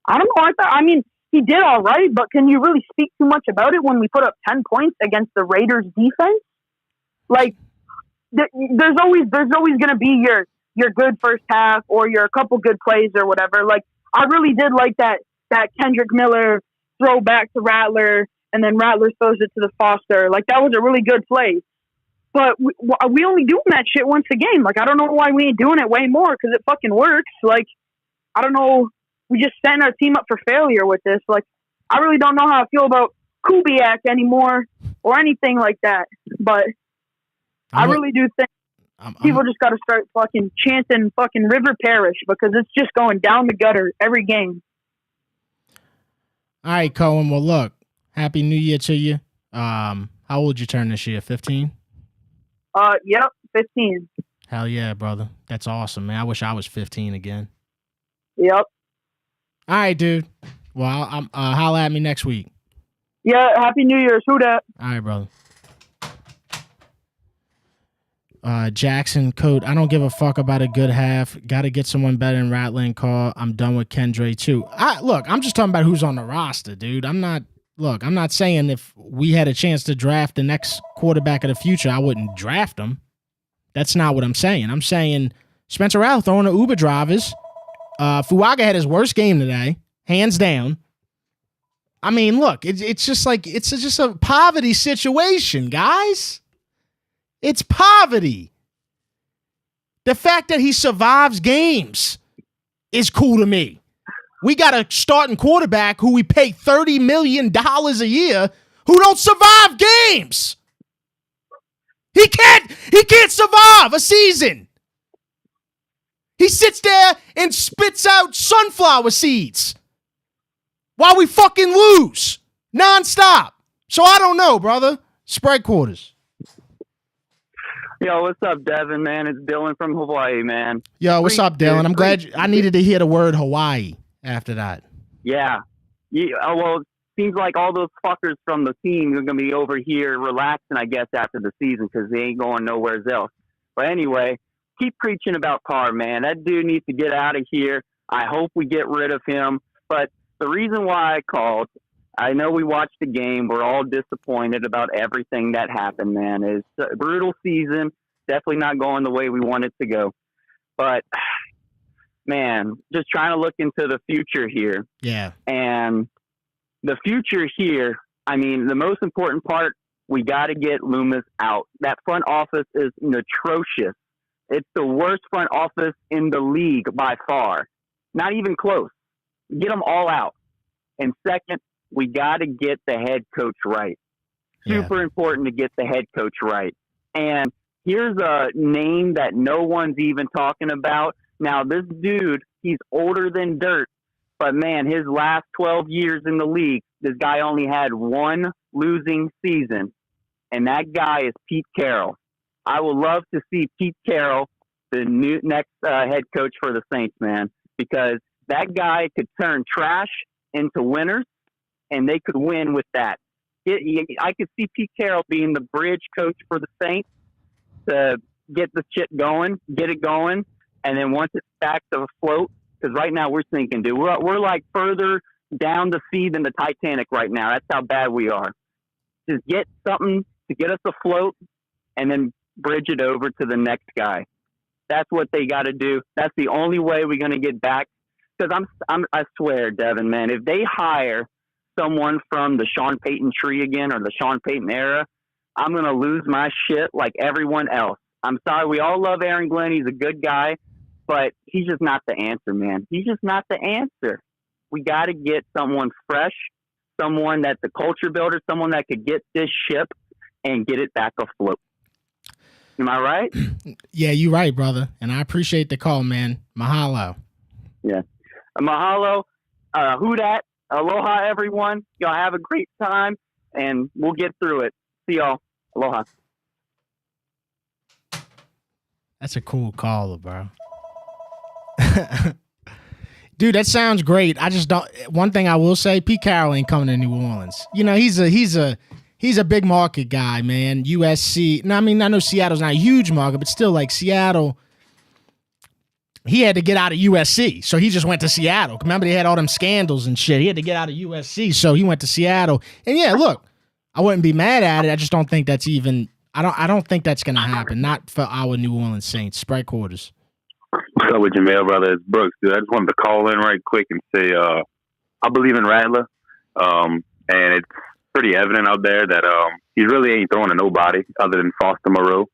I don't know. I mean, he did all right, but can you really speak too much about it when we put up 10 points against the Raiders defense? Like, there's always going to be your good first half or your couple good plays or whatever. Like, I really did like that Kendrick Miller throw back to Rattler and then Rattler throws it to the Foster. Like, that was a really good play. But we only doing that shit once a game. Like, I don't know why we ain't doing it way more because it fucking works. Like, I don't know. We just setting our team up for failure with this. Like, I really don't know how I feel about Kubiak anymore or anything like that. But I really do think people just got to start fucking chanting fucking River Parish because it's just going down the gutter every game. All right, Cohen. Well, look, Happy New Year to you. How old you turn this year? 15? Yep, 15. Hell yeah, brother. That's awesome, man. I wish I was 15 again. Yep. All right, dude. Well, I'm holla at me next week. Yeah, Happy New Year's. Who dat? All right, brother. Jackson, code, I don't give a fuck about a good half. Got to get someone better than Rattler and Carr. I'm done with Kendre, too. Look, I'm just talking about who's on the roster, dude. I'm not saying if we had a chance to draft the next quarterback of the future, I wouldn't draft him. That's not what I'm saying. I'm saying Spencer Rattler throwing the Uber drivers. Fuaga had his worst game today, hands down. I mean, look, it's just a poverty situation, guys. It's poverty. The fact that he survives games is cool to me. We got a starting quarterback who we pay $30 million a year who don't survive games. He can't survive a season. He sits there and spits out sunflower seeds while we fucking lose nonstop. So I don't know, brother. Spread quarters. Yo, what's up, Devin, man? It's Dylan from Hawaii, man. Yo, what's up, Dylan? I'm glad I needed to hear the word Hawaii after that. Yeah. Well, it seems like all those fuckers from the team are going to be over here relaxing, I guess, after the season because they ain't going nowhere else. But anyway, keep preaching about Carr, man. That dude needs to get out of here. I hope we get rid of him. But the reason why I called, I know we watched the game. We're all disappointed about everything that happened, man. It's a brutal season. Definitely not going the way we want it to go. But, man, just trying to look into the future here. Yeah. And the future here, I mean, the most important part, we got to get Loomis out. That front office is atrocious. It's the worst front office in the league by far. Not even close. Get them all out. And second, we got to get the head coach right. Super important to get the head coach right. And here's a name that no one's even talking about. Now, this dude, he's older than dirt, but man, his last 12 years in the league, this guy only had one losing season, and that guy is Pete Carroll. I would love to see Pete Carroll, the new next head coach for the Saints, man, because that guy could turn trash into winners, and they could win with that. I could see Pete Carroll being the bridge coach for the Saints to get the shit going, get it going, and then once it's back to afloat, because right now we're sinking, dude. We're like further down the sea than the Titanic right now. That's how bad we are. Just get something to get us afloat, and then bridge it over to the next guy. That's what they got to do. That's the only way we're going to get back. Because I swear, Devin, man, if they hire someone from the Sean Payton tree again or the Sean Payton era, I'm going to lose my shit like everyone else. I'm sorry. We all love Aaron Glenn. He's a good guy, but he's just not the answer, man. He's just not the answer. We got to get someone fresh, someone that's a culture builder, someone that could get this ship and get it back afloat. Am I right? Yeah, you're right, brother. And I appreciate the call, man. Mahalo. Yeah. Mahalo. Who dat? Aloha, everyone. Y'all have a great time, and we'll get through it. See y'all. Aloha. That's a cool caller, bro. Dude, that sounds great. I just don't. One thing I will say, Pete Carroll ain't coming to New Orleans. You know, he's a big market guy, man. USC. No, I mean, I know Seattle's not a huge market, but still, like Seattle. He had to get out of USC, so he just went to Seattle. Remember, they had all them scandals and shit. He had to get out of USC, so he went to Seattle. And yeah, look, I wouldn't be mad at it. I just don't think that's even. I don't think that's gonna happen. Not for our New Orleans Saints. Sprite quarters. What's up with your mail, brother? It's Brooks, dude. I just wanted to call in right quick and say I believe in Rattler, and it's pretty evident out there that he really ain't throwing to nobody other than Foster Moreau.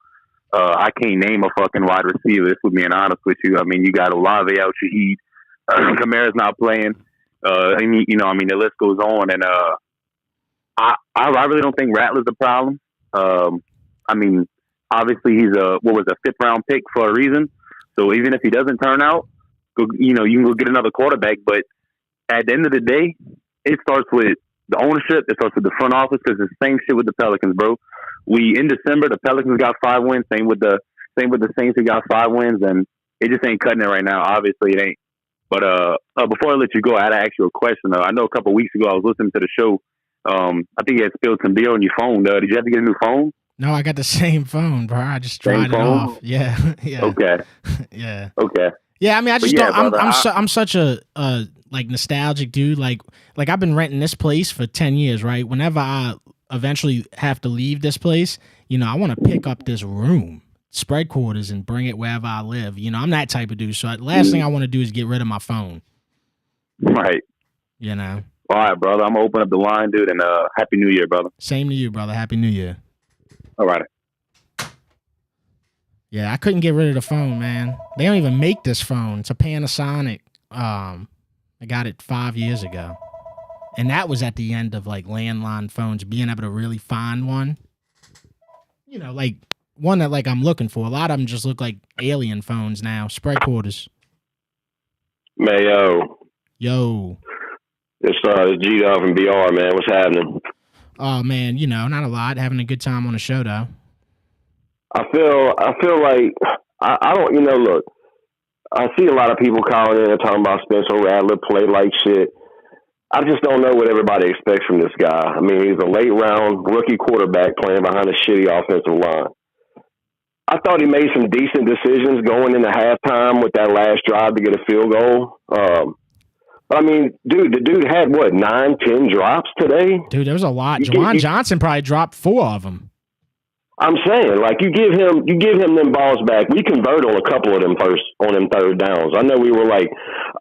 I can't name a fucking wide receiver, if we're being honest with you. I mean, you got Olave out, Shaheed. Kamara's not playing. The list goes on. And I really don't think Rattler's the problem. Obviously he's a fifth round pick for a reason. So even if he doesn't turn out, you can go get another quarterback. But at the end of the day, it starts with the ownership. It starts with the front office, because it's the same shit with the Pelicans, bro. In December, the Pelicans got 5 wins. Same with the Saints, who got 5 wins, and it just ain't cutting it right now. Obviously, it ain't. But before I let you go, I had to ask you a question. I know a couple of weeks ago I was listening to the show. I think you had spilled some beer on your phone. Did you have to get a new phone? No, I got the same phone, bro. I just dried it off. Yeah, yeah. Okay. Yeah. Okay. Yeah, I mean, I just don't. I'm such a like nostalgic dude. Like I've been renting this place for 10 years, right? Whenever I eventually have to leave this place, I want to pick up this room, spread quarters, and bring it wherever I live. I'm that type of dude. So the last thing I want to do is get rid of my phone. Right. All right, brother. I'm gonna open up the line, dude, and Happy New Year, brother. Same to you, brother. Happy New Year. All right. Yeah, I couldn't get rid of the phone, man. They don't even make this phone. It's a Panasonic. I got it 5 years ago. And that was at the end of like landline phones, being able to really find one. Like one that like I'm looking for. A lot of them just look like alien phones now. Spread quarters. Mayo. Yo. It's G-Dog from BR, man. What's happening? Oh man, not a lot. Having a good time on the show though. I feel like I don't, look, I see a lot of people calling in and talking about Spencer Rattler play like shit. I just don't know what everybody expects from this guy. I mean, he's a late round rookie quarterback playing behind a shitty offensive line. I thought he made some decent decisions going into halftime with that last drive to get a field goal. I mean, dude, the dude had 9-10 drops today? Dude, there was a lot. Juwan Johnson probably dropped 4 of them. I'm saying, like, you give him them balls back. We convert on a couple of them on them third downs. I know we were like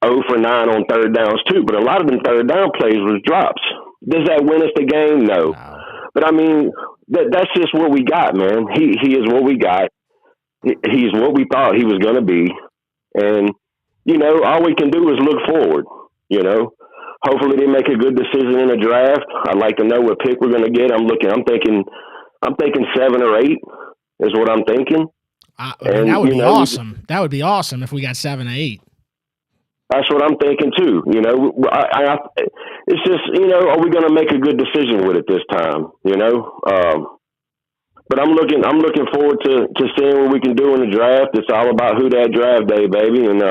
0 for 9 on third downs too, but a lot of them third down plays was drops. Does that win us the game? No. But I mean, that's just what we got, man. He is what we got. He's what we thought he was going to be. And, all we can do is look forward, hopefully they make a good decision in the draft. I'd like to know what pick we're going to get. I'm thinking 7 or 8 is what I'm thinking. And that would be awesome. That would be awesome if we got 7 or 8. That's what I'm thinking too. It's just, are we going to make a good decision with it this time? But I'm looking forward to seeing what we can do in the draft. It's all about who that draft day, baby. And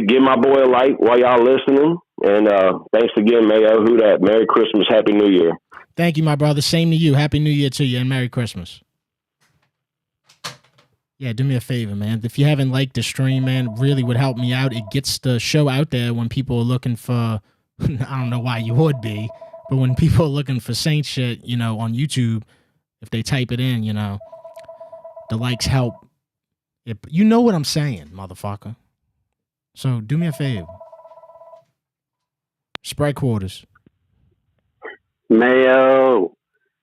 give my boy a like while y'all listening. And thanks again, Mayo. Who that? Merry Christmas, Happy New Year. Thank you, my brother. Same to you. Happy New Year to you, and Merry Christmas. Yeah, do me a favor, man. If you haven't liked the stream, man, really would help me out. It gets the show out there when people are looking for, I don't know why you would be, but when people are looking for Saint shit, on YouTube, if they type it in, the likes help. You know what I'm saying, motherfucker. So do me a favor. Sprite quarters. Mayo,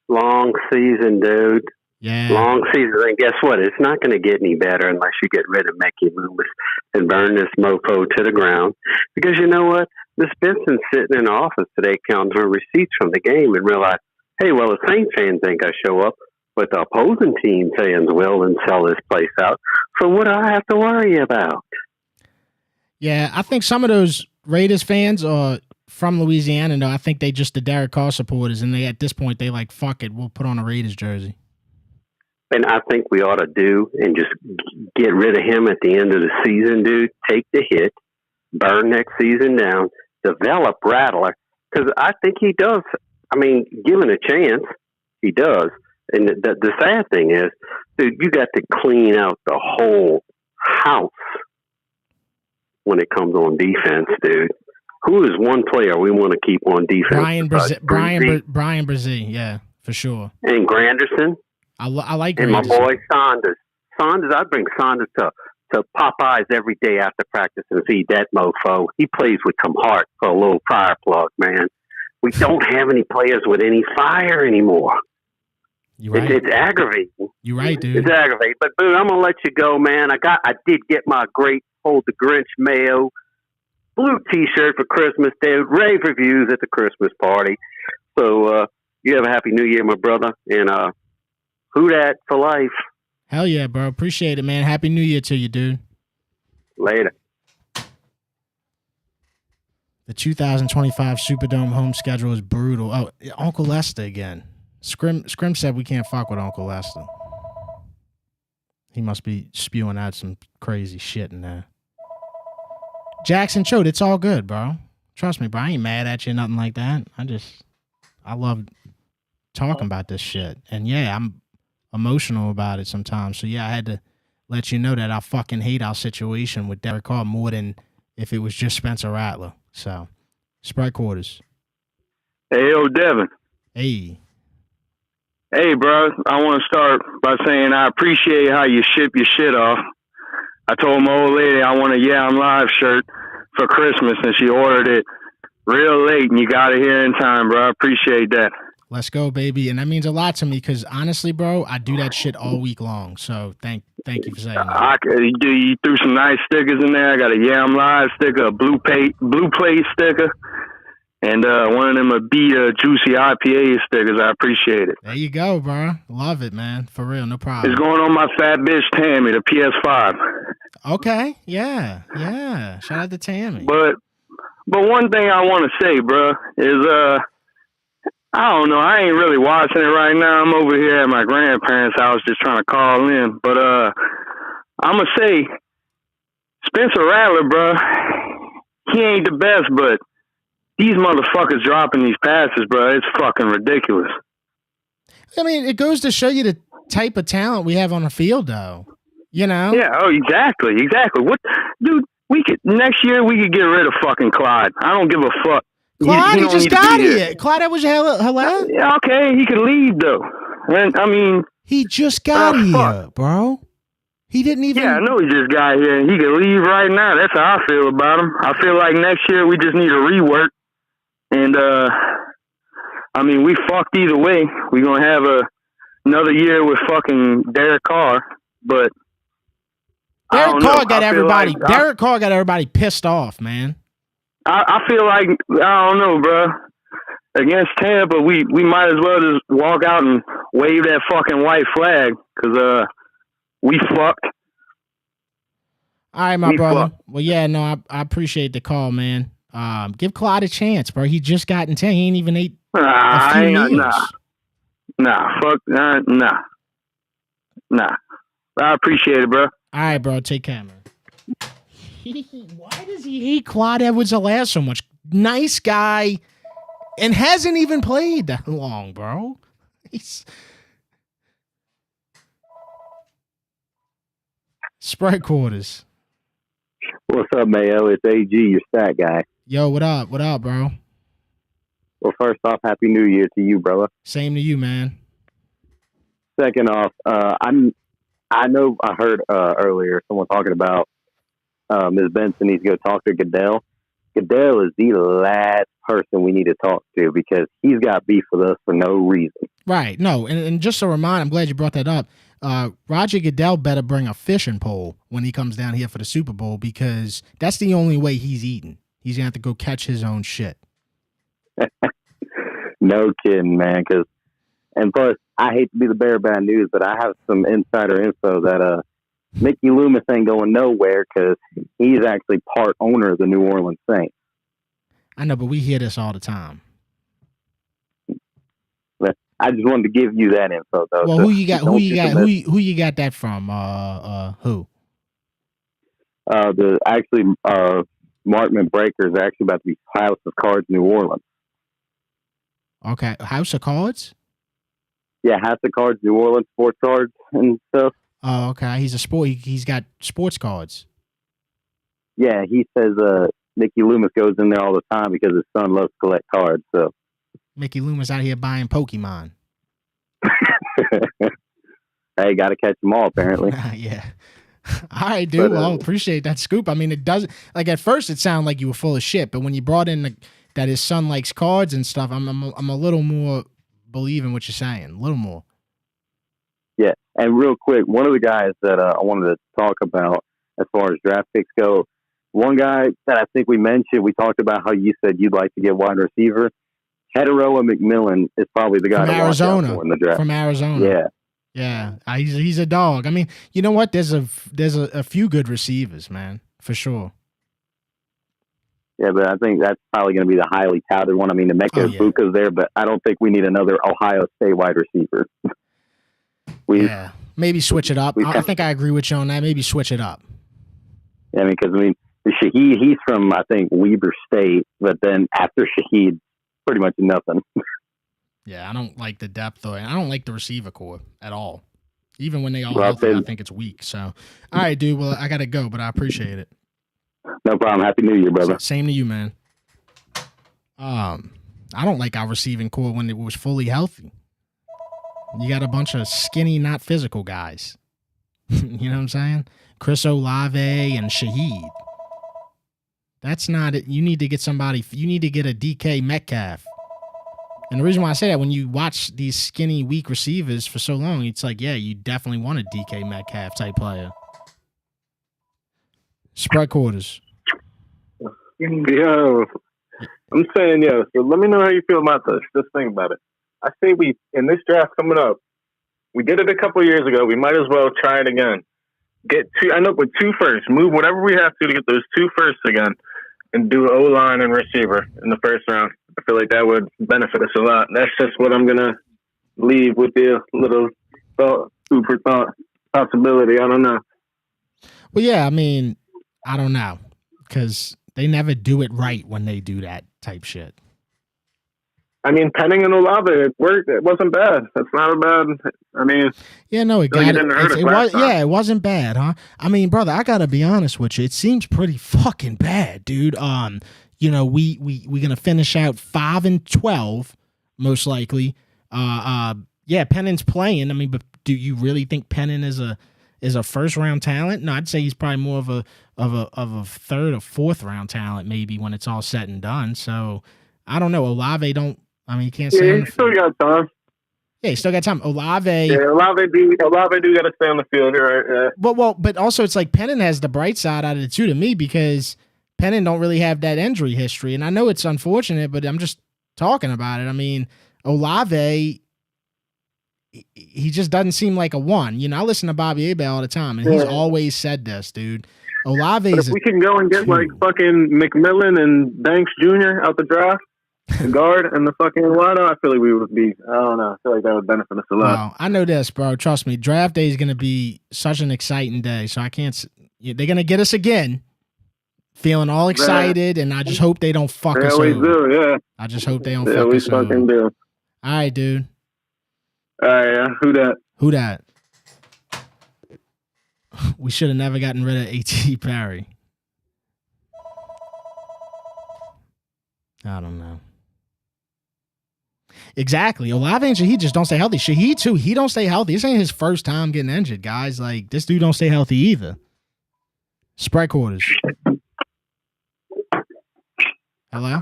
long season, dude. Yeah. Long season. And guess what? It's not going to get any better unless you get rid of Mickey Loomis and burn this mofo to the ground. Because you know what? Miss Benson's sitting in the office today counting her receipts from the game and realized, hey, well, the Saint fans think I show up, but the opposing team fans will and sell this place out. So what do I have to worry about? Yeah, I think some of those Raiders fans are from Louisiana, though. I think they just the Derek Carr supporters, and at this point, they like, fuck it, we'll put on a Raiders jersey. And I think we ought to do and just get rid of him at the end of the season, dude. Take the hit, burn next season down, develop Rattler, because I think he does. I mean, given a chance, he does. And the sad thing is, dude, you got to clean out the whole house when it comes on defense, dude. Who is one player we want to keep on defense? Brian Brzee, yeah, for sure. And Granderson. I like and Granderson. My boy Saunders. I'd bring Saunders to Popeyes every day after practice and feed that mofo. He plays with some heart for a little fire plug, man. We don't have any players with any fire anymore. You're right. It's aggravating. You're right, dude. It's aggravating. But, dude, I'm going to let you go, man. I did get my great Hold the Grinch Mayo blue T-shirt for Christmas, dude. Rave reviews at the Christmas party. So you have a Happy New Year, my brother. And who dat for life. Hell yeah, bro. Appreciate it, man. Happy New Year to you, dude. Later. The 2025 Superdome home schedule is brutal. Oh, Uncle Lester again. Scrim said we can't fuck with Uncle Lester. He must be spewing out some crazy shit in there. Jackson Choate, it's all good, bro. Trust me, bro. I ain't mad at you, nothing like that. I love talking about this shit. And yeah, I'm emotional about it sometimes. So yeah, I had to let you know that I fucking hate our situation with Derek Carr more than if it was just Spencer Rattler. So, Sprite quarters. Hey, yo, Devin. Hey. Hey, bro. I want to start by saying I appreciate how you ship your shit off. I told my old lady I want a Yeah I'm Live shirt for Christmas, and she ordered it real late, and you got it here in time, bro. I appreciate that. Let's go, baby. And that means a lot to me because, honestly, bro, I do that shit all week long. So thank you for saying that. You threw some nice stickers in there. I got a Yeah I'm Live sticker, a blue plate sticker, and one of them juicy IPA stickers. I appreciate it. There you go, bro. Love it, man. For real, no problem. It's going on my fat bitch Tammy, the PS5. Okay, yeah. Shout out to Tammy. But one thing I want to say, bro, is I don't know. I ain't really watching it right now. I'm over here at my grandparents' house just trying to call in. But I'm going to say, Spencer Rattler, bro, he ain't the best, but these motherfuckers dropping these passes, bro, it's fucking ridiculous. I mean, it goes to show you the type of talent we have on the field, though. You know? Yeah, exactly. What, dude, next year we could get rid of fucking Clyde. I don't give a fuck. Clyde, he just got here. Clyde, that was hello? Yeah, okay, he could leave, though. And, I mean... He just got here, bro. He didn't even... Yeah, I know he just got here. He could leave right now. That's how I feel about him. I feel like next year we just need a rework. And, I mean, we fucked either way. We're going to have another year with fucking Derek Carr, but... Derek Carr got everybody pissed off, man. I feel like, I don't know, bro. Against Tampa, we might as well just walk out and wave that fucking white flag because we fucked. All right, my brother. Well, yeah, no, I appreciate the call, man. Give Clyde a chance, bro. He just got in 10. He ain't even ate a few meals. Nah. I appreciate it, bro. All right, bro. Take care, man. Why does he hate Clyde Edwards-Helaire so much? Nice guy. And hasn't even played that long, bro. Spread quarters. What's up, Mayo? It's AG, your stat guy. Yo, what up? What up, bro? Well, first off, Happy New Year to you, brother. Same to you, man. Second off, I know I heard earlier someone talking about Ms. Benson needs to go talk to Goodell. Goodell is the last person we need to talk to because he's got beef with us for no reason. Right. No, and just a reminder, I'm glad you brought that up. Roger Goodell better bring a fishing pole when he comes down here for the Super Bowl because that's the only way he's eating. He's going to have to go catch his own shit. No kidding, man. And plus, I hate to be the bearer of bad news, but I have some insider info that Mickey Loomis ain't going nowhere because he's actually part owner of the New Orleans Saints. I know, but we hear this all the time. I just wanted to give you that info, though. Well, so who you got? Who you got that from? Who? Markman Breaker is actually about to be House of Cards New Orleans. Okay, House of Cards. Yeah, House of Cards New Orleans, sports cards and stuff. Oh, okay. He's a sport. He's got sports cards. Yeah, he says Mickey Loomis goes in there all the time because his son loves to collect cards. So Mickey Loomis out here buying Pokemon. Hey, got to catch them all, apparently. Yeah. All right, dude. Well, appreciate that scoop. I mean, it doesn't like at first it sounded like you were full of shit, but when you brought in that his son likes cards and stuff, I'm a little more believing what you're saying. A little more. Yeah, and real quick, one of the guys that I wanted to talk about as far as draft picks go, one guy that I think we mentioned, we talked about how you said you'd like to get wide receiver. Heteroa McMillan is probably the guy from to watch out for in the draft. From Arizona. Yeah. Yeah, he's a dog. I mean, you know what? There's a few good receivers, man, for sure. Yeah, but I think that's probably going to be the highly touted one. I mean, Emeka Buka's there, but I don't think we need another Ohio State wide receiver. Maybe switch it up. I think I agree with you on that. Maybe switch it up. Yeah, because Shaheed, he's from I think Weber State, but then after Shaheed, pretty much nothing. Yeah, I don't like the depth, or I don't like the receiver core at all. Even when they all healthy, I think it's weak. So, all right, dude. Well, I gotta go, but I appreciate it. No problem. Happy New Year, brother. Same to you, man. I don't like our receiving core when it was fully healthy. You got a bunch of skinny, not physical guys. You know what I'm saying? Chris Olave and Shaheed. That's not it. You need to get somebody. You need to get a DK Metcalf. And the reason why I say that, when you watch these skinny, weak receivers for so long, it's like, yeah, you definitely want a DK Metcalf type player. Spread quarters. Yo, I'm saying, so let me know how you feel about this. Just think about it. I say in this draft coming up, we did it a couple of years ago. We might as well try it again. End up with 2 firsts. Move whatever we have to get those 2 firsts again and do O-line and receiver in the first round. I feel like that would benefit us a lot. That's just what I'm going to leave with the little food for thought possibility. I don't know. Well, yeah, I mean, I don't know, because they never do it right when they do that type shit. I mean, Penning and Olave, it worked. It wasn't bad. That's not a bad. I mean, yeah, no, it got it. It wasn't bad, huh? I mean, brother, I gotta be honest with you. It seems pretty fucking bad, dude. We gonna finish out 5-12, most likely. Yeah, Penning's playing. I mean, but do you really think Penning is a first round talent? No, I'd say he's probably more of a third or fourth round talent, maybe, when it's all said and done. So I don't know. Olave don't. I mean, you can't say. Yeah, he still got time. Yeah, he still got time. Olave. Yeah, Olave do got to stay on the field, right? Yeah. Well, but also it's like Penning has the bright side out of it too to me, because Pennant don't really have that injury history. And I know it's unfortunate, but I'm just talking about it. I mean, Olave, he just doesn't seem like a one. You know, I listen to Bobby Abel all the time, and he's always said this, dude. Olave's But if we can go and get like fucking McMillan and Banks Jr. out the draft, the guard and the fucking wideout, I feel like we would be, I don't know, I feel like that would benefit us a lot. Well, I know this, bro. Trust me. Draft day is going to be such an exciting day. So I can't, they're going to get us again. Feeling all excited, and I just hope they don't fuck us over. They always do, yeah. I just hope they don't They fuck always us over. fucking do. All right, dude. All right, yeah. Who that? Who that? We should have never gotten rid of A.T. Perry. I don't know. Exactly. Olave and Shaheed just don't stay healthy. Shaheed, too, he don't stay healthy. This ain't his first time getting injured, guys. Like, this dude don't stay healthy either. Spread quarters. Hello?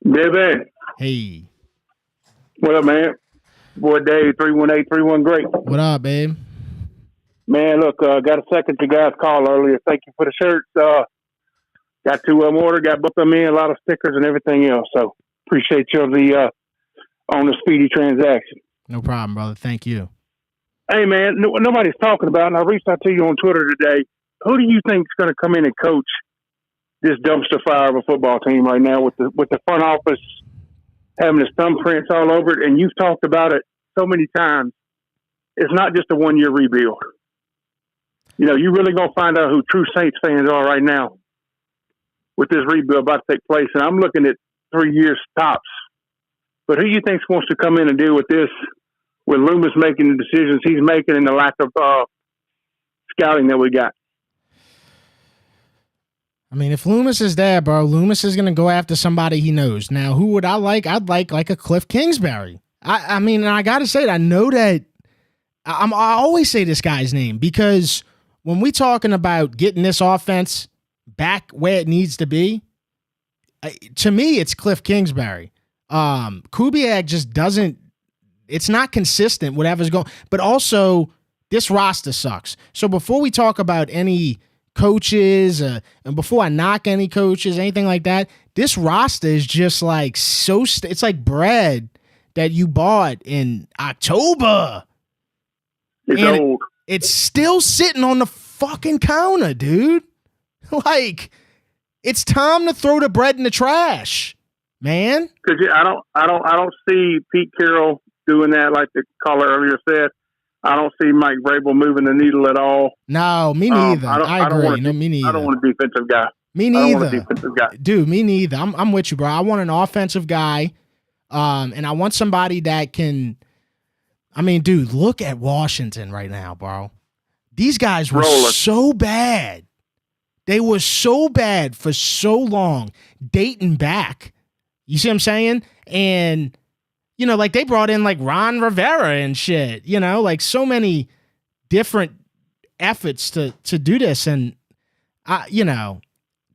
Baby. Hey. What up, man? Boy, Dave, 318-31 Great. What up, babe? Man, look, got a second to guys' call earlier. Thank you for the shirts. Got two of them ordered, got both of them in, a lot of stickers and everything else. So appreciate you on the speedy transaction. No problem, brother. Thank you. Hey, man, nobody's talking about, and I reached out to you on Twitter today. Who do you think is going to come in and coach this dumpster fire of a football team right now with the front office having his thumbprints all over it? And you've talked about it so many times. It's not just a one-year rebuild. You know, you're really going to find out who true Saints fans are right now with this rebuild about to take place. And I'm looking at 3 years tops. But who do you think wants to come in and deal with this with Loomis making the decisions he's making and the lack of scouting that we got? I mean, if Loomis is there, bro, Loomis is going to go after somebody he knows. Now, who would I like? I'd like a Cliff Kingsbury. I mean, and I got to say it, I know that I always say this guy's name because when we talking about getting this offense back where it needs to be, to me, it's Cliff Kingsbury. Kubiak just doesn't, it's not consistent, whatever's going, but also this roster sucks. So before we talk about any coaches, and before I knock any coaches, anything like that, this roster is just like it's like bread that you bought in October. It's old. It's still sitting on the fucking counter, dude. Like, it's time to throw the bread in the trash, man. Because I don't see Pete Carroll doing that, like the caller earlier said. I don't see Mike Vrabel moving the needle at all. No, me neither. I agree. Me neither. I don't want a defensive guy. Me neither. I don't want a defensive guy. Dude, me neither. I'm with you, bro. I want an offensive guy, and I want somebody that can. I mean, dude, look at Washington right now, bro. These guys were so bad. They were so bad for so long, dating back. You see what I'm saying? And, you know, like they brought in like Ron Rivera and shit, you know, like so many different efforts to do this. And, you know,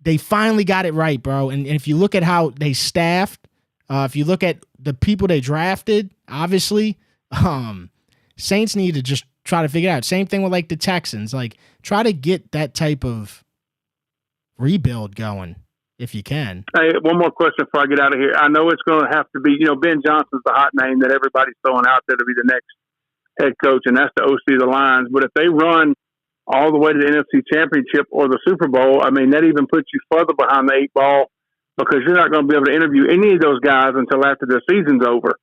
they finally got it right, bro. And if you look at how they staffed, if you look at the people they drafted, obviously, Saints need to just try to figure it out. Same thing with like the Texans. Like, try to get that type of rebuild going if you can. Hey, one more question before I get out of here. I know it's going to have to be, you know, Ben Johnson's the hot name that everybody's throwing out there to be the next head coach, and that's the OC of the Lions. But if they run all the way to the NFC Championship or the Super Bowl, I mean, that even puts you further behind the eight ball because you're not going to be able to interview any of those guys until after the season's over.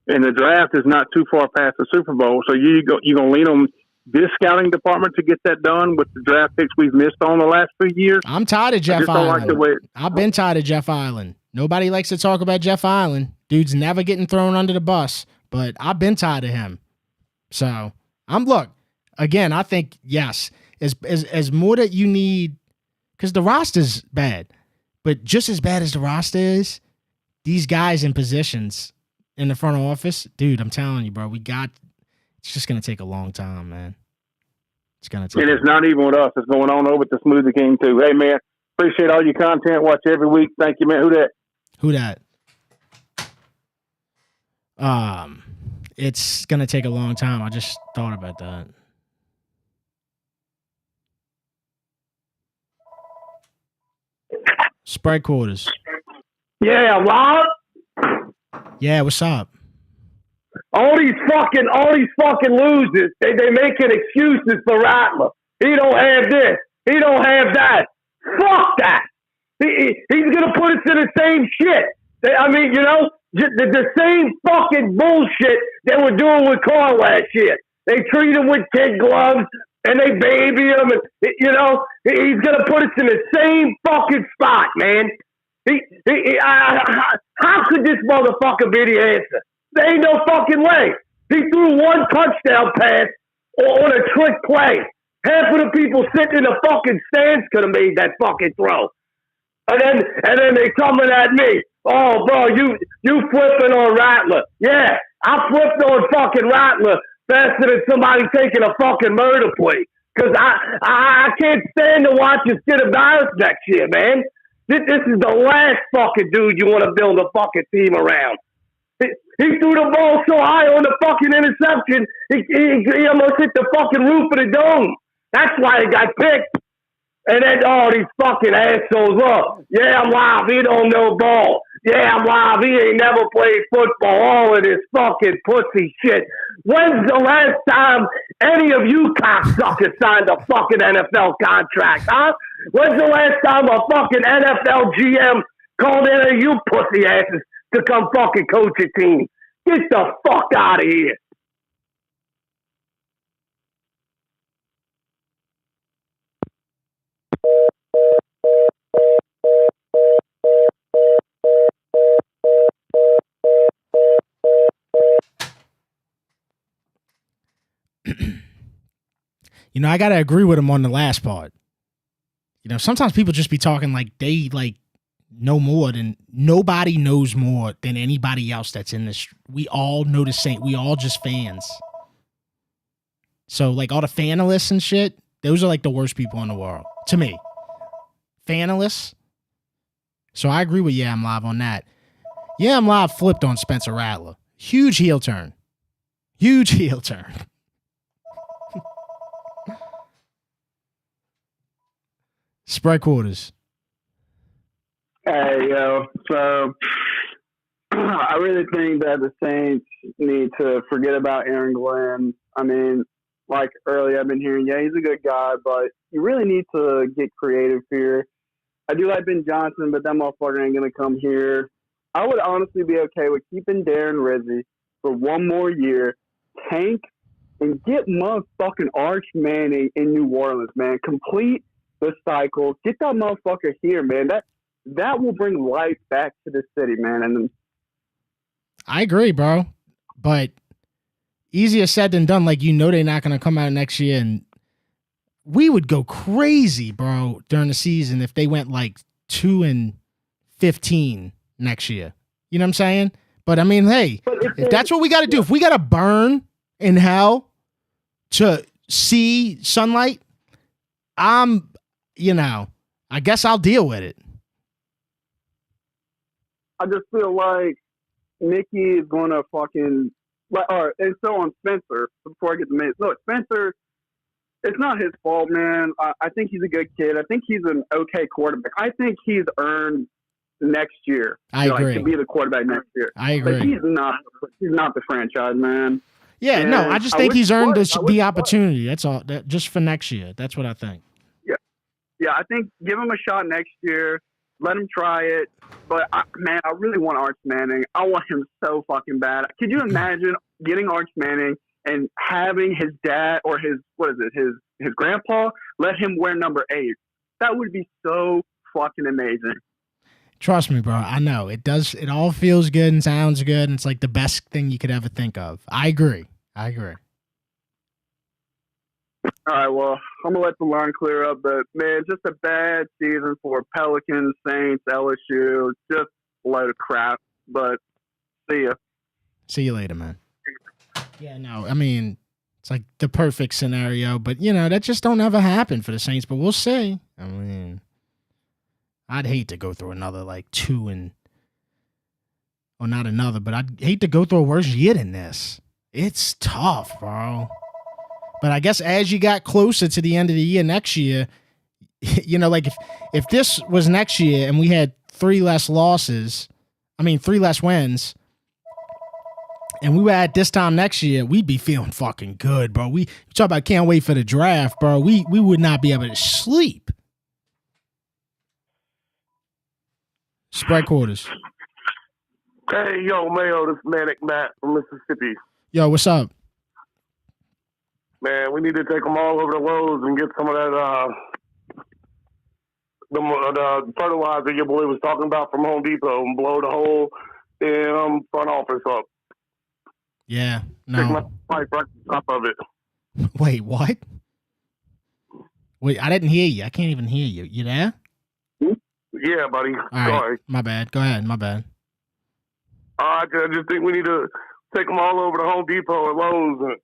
And the draft is not too far past the Super Bowl. So you're going to lean on this scouting department to get that done with the draft picks we've missed on the last 3 years. I'm tired of Jeff Island. I've been tired of Jeff Island. Nobody likes to talk about Jeff Island. Dude's never getting thrown under the bus, but I've been tired of him. So look, again, I think, yes, as more that you need, because the roster's bad, but just as bad as the roster is, these guys in positions in the front office, dude, I'm telling you, bro, it's just going to take a long time, man. It's going to take. And it's not even with us. It's going on over at the Smoothie King, too. Hey, man, appreciate all your content. Watch every week. Thank you, man. Who that? It's going to take a long time. I just thought about that. Spread quarters. Yeah, Rob. Yeah, what's up? All these fucking losers. They making excuses for Rattler. He don't have this. He don't have that. Fuck that. He's gonna put us in the same shit. The same fucking bullshit they were doing with Carl last year. They treat him with kid gloves and they baby him, and he's gonna put us in the same fucking spot, man. How could this motherfucker be the answer? There ain't no fucking way. He threw one touchdown pass on a trick play. Half of the people sitting in the fucking stands could have made that fucking throw. And then they coming at me. Oh, bro, you flipping on Rattler. Yeah, I flipped on fucking Rattler faster than somebody taking a fucking murder plea. Because I can't stand to watch us get embarrassed next year, man. This is the last fucking dude you want to build a fucking team around. He threw the ball so high on the fucking interception, he almost hit the fucking roof of the dome. That's why he got picked. And then, these fucking assholes, yeah, I'm live, he don't know ball. Yeah, I'm live, he ain't never played football. All of this fucking pussy shit. When's the last time any of you cocksuckers signed a fucking NFL contract, huh? When's the last time a fucking NFL GM called any of you pussy asses to come fucking coach a team? Get the fuck out of here. I gotta agree with him on the last part. Sometimes people just be talking like they know more than nobody knows more than anybody else that's in this. We all know the same. We all just fans. So all the fanalists and shit, those are the worst people in the world to me. Fanalists. So I agree with Yeah I'm Live on that. Yeah I'm Live flipped on Spencer Rattler. Huge heel turn. Huge heel turn. Spread quarters. Hey, yo. So, I really think that the Saints need to forget about Aaron Glenn. I mean, like earlier, I've been hearing, yeah, he's a good guy, but you really need to get creative here. I do like Ben Johnson, but that motherfucker ain't going to come here. I would honestly be okay with keeping Darren Rizzi for one more year, tank, and get motherfucking Arch Manning in New Orleans, man. Complete the cycle. Get that motherfucker here, man. That will bring life back to the city, man. And I agree, bro. But easier said than done. They're not going to come out next year, and we would go crazy, bro, during the season if they went 2-15 next year. You know what I'm saying? But I mean, hey, if that's what we got to do, if we got to burn in hell to see sunlight, I guess I'll deal with it. I just feel like Mickey is going to fucking and so on Spencer. Before I get to me, look, Spencer, it's not his fault, man. I think he's a good kid. I think he's an okay quarterback. I think he's earned next year. I agree. To be the quarterback next year. I agree. But he's not the franchise, man. Yeah, and no, I just think he's earned the opportunity. That's all. Just for next year. That's what I think. Yeah, I think give him a shot next year. Let him try it. But, I really want Arch Manning. I want him so fucking bad. Could you imagine getting Arch Manning and having his dad or his grandpa let him wear number 8? That would be so fucking amazing. Trust me, bro. I know. It does. It all feels good and sounds good, and it's the best thing you could ever think of. I agree. All right, well, I'm going to let the line clear up, but, man, just a bad season for Pelicans, Saints, LSU. Just a load of crap, but see ya. See you later, man. Yeah, no, I mean, it's the perfect scenario, but, that just don't ever happen for the Saints, but we'll see. I mean, I'd hate to go through another, or not another, but I'd hate to go through a worse year than this. It's tough, bro. But I guess as you got closer to the end of the year next year, you know, like if this was next year and we had 3 less wins, and we were at this time next year, we'd be feeling fucking good, bro. We talk about can't wait for the draft, bro. We would not be able to sleep. Spread quarters. Hey, yo, Mayo, this is Manic Matt from Mississippi. Yo, what's up? Man, we need to take them all over the Lowe's and get some of that the fertilizer your boy was talking about from Home Depot and blow the whole front office up. Yeah, Take my no. pipe right on top of it. Wait, what? Wait, I didn't hear you. I can't even hear you. You there? Yeah, buddy. All right, Sorry. my bad. Go ahead, my bad. I just think we need to take them all over to Home Depot and Lowe's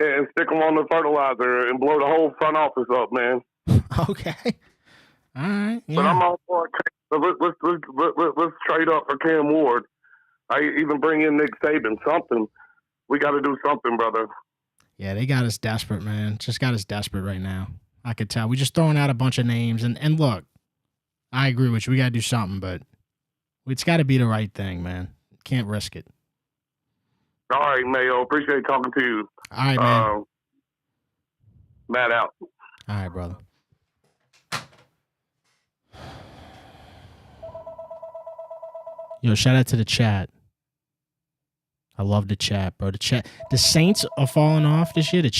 and stick them on the fertilizer and blow the whole front office up, man. Okay. All right. Yeah. But I'm all for it. Let's trade up for Cam Ward. I even bring in Nick Saban. Something. We got to do something, brother. Yeah, they got us desperate, man. Just got us desperate right now. I could tell. We're just throwing out a bunch of names. And look, I agree with you. We got to do something, but it's got to be the right thing, man. Can't risk it. All right, Mayo. Appreciate talking to you. All right, man. Matt out. All right, brother. Yo, shout out to the chat. I love the chat, bro. The Saints are falling off this year. The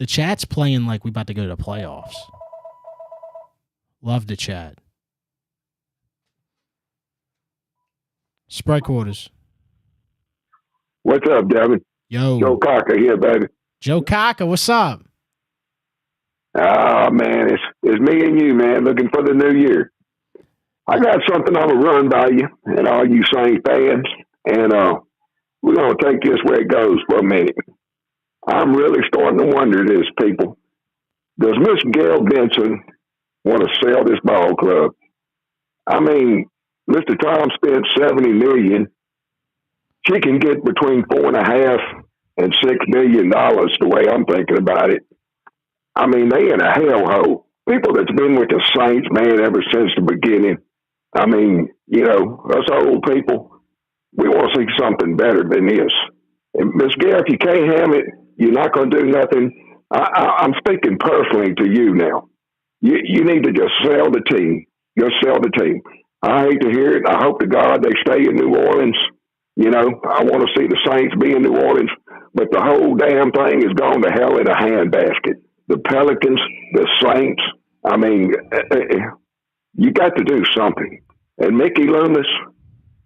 chat's playing like we about to go to the playoffs. Love the chat. Spread quarters. What's up, Devin? Yo. Joe Cocker here, baby. Joe Cocker, what's up? Oh, man, it's me and you, man, looking for the new year. I got something I'm going to run by you and all you Saints fans, and we're going to take this where it goes for a minute. I'm really starting to wonder this, people. Does Miss Gail Benson want to sell this ball club? I mean, Mr. Tom spent $70 million. She can get between $4.5 and $6 million the way I'm thinking about it. I mean, they in a hellhole. People that's been with the Saints, man, ever since the beginning. I mean, you know, us old people, we want to see something better than this. And Miss Gail, if you can't have it, you're not going to do nothing. I'm speaking personally to you now. You need to just sell the team. Just sell the team. I hate to hear it. I hope to God they stay in New Orleans. You know, I want to see the Saints be in New Orleans, but the whole damn thing is going to hell in a handbasket. The Pelicans, the Saints, I mean, you got to do something. And Mickey Loomis,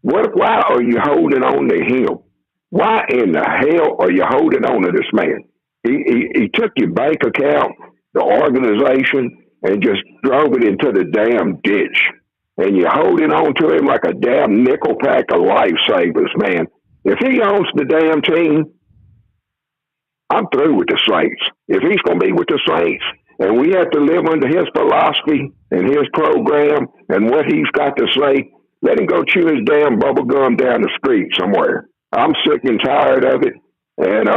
why are you holding on to him? Why in the hell are you holding on to this man? He took your bank account, the organization, and just drove it into the damn ditch. And you're holding on to him like a damn nickel pack of lifesavers, man. If he owns the damn team, I'm through with the Saints. If he's going to be with the Saints, and we have to live under his philosophy and his program and what he's got to say, let him go chew his damn bubble gum down the street somewhere. I'm sick and tired of it, and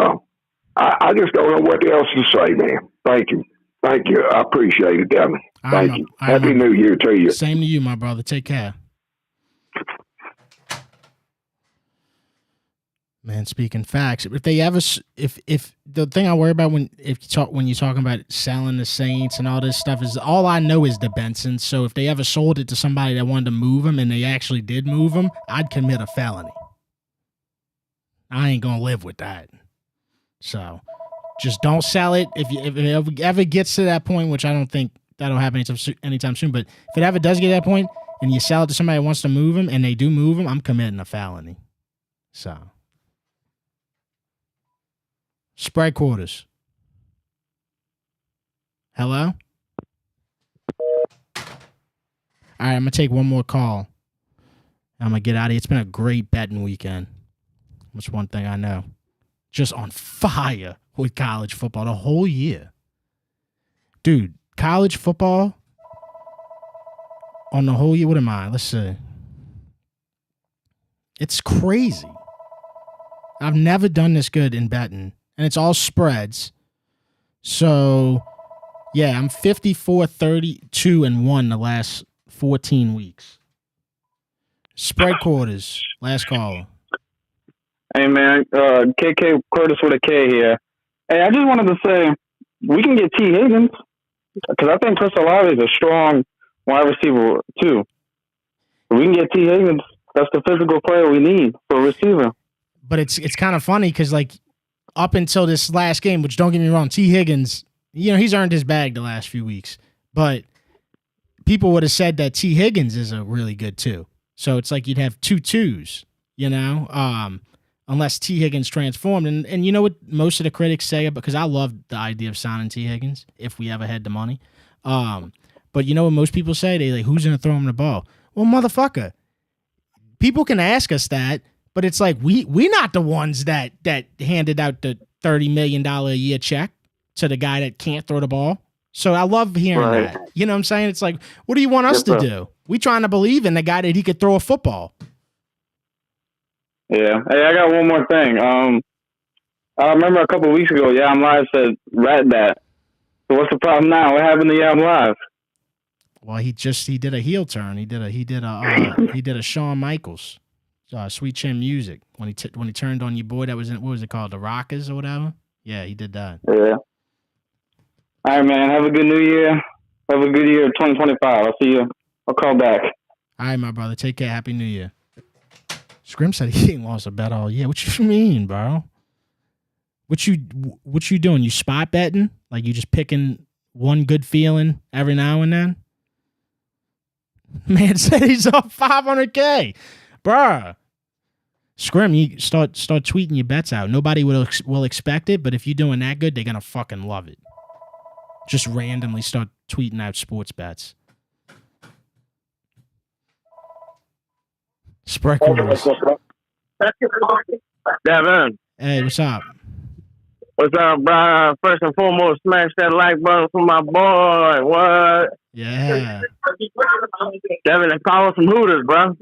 I just don't know what else to say, man. Thank you. Thank you. I appreciate it, Devin. Thank you. Happy New Year to you. Same to you, my brother. Take care. Man, speaking facts, if they ever, if the thing I worry about when you're talking about selling the Saints and all this stuff is all I know is the Benson. So if they ever sold it to somebody that wanted to move them and they actually did move them, I'd commit a felony. I ain't gonna live with that. So just don't sell it. If it ever gets to that point, which I don't think that'll happen anytime soon, but if it ever does get to that point and you sell it to somebody that wants to move them and they do move them, I'm committing a felony. So. Spread quarters. Hello? All right, I'm going to take one more call. I'm going to get out of here. It's been a great betting weekend. That's one thing I know. Just on fire with college football the whole year. Dude, college football on the whole year, what am I? Let's see. It's crazy. I've never done this good in betting. And it's all spreads. So Yeah, I'm 54, 32, and 1 the last 14 weeks. Spread quarters. Last caller. Hey, man. KK Curtis with a K here. Hey, I just wanted to say, we can get T. Higgins, because I think Chris Olave is a strong wide receiver, too. We can get T. Higgins. That's the physical player we need for a receiver. But it's kind of funny because, like, up until this last game, which don't get me wrong, T. Higgins, he's earned his bag the last few weeks. But people would have said that T. Higgins is a really good two. So it's like you'd have two twos, unless T. Higgins transformed. And you know what most of the critics say, because I love the idea of signing T. Higgins if we ever had the money. But you know what most people say? They like, who's going to throw him the ball? Well, motherfucker, people can ask us that, but it's like we not the ones that handed out the $30 million a year check to the guy that can't throw the ball. So I love hearing that. You know what I'm saying? It's like, what do you want us to do? We trying to believe in the guy that he could throw a football. Yeah. Hey, I got one more thing. I remember a couple of weeks ago, I'm Live said rat that. So what's the problem now? What happened to I'm Live? Well, he did a heel turn. He did a Shawn Michaels, Sweet Chin Music when he turned on your boy that was in, what was it called, the Rockers or whatever. Yeah, he did that. Yeah. All right, man. Have a good New Year. Have a good year, 2025. I'll see you. I'll call back. All right, my brother. Take care. Happy New Year. Scrim said he ain't lost a bet all year. What you mean, bro? What you doing? You spot betting? Like you just picking one good feeling every now and then? Man said he's up $500K. Bruh. Scrim, you start tweeting your bets out. Nobody will expect it, but if you're doing that good, they're going to fucking love it. Just randomly start tweeting out sports bets. Spread quarters. Devin. Hey, what's up? What's up, bro? First and foremost, smash that like button for my boy. What? Yeah. Devin, let's call some Hooters, bro.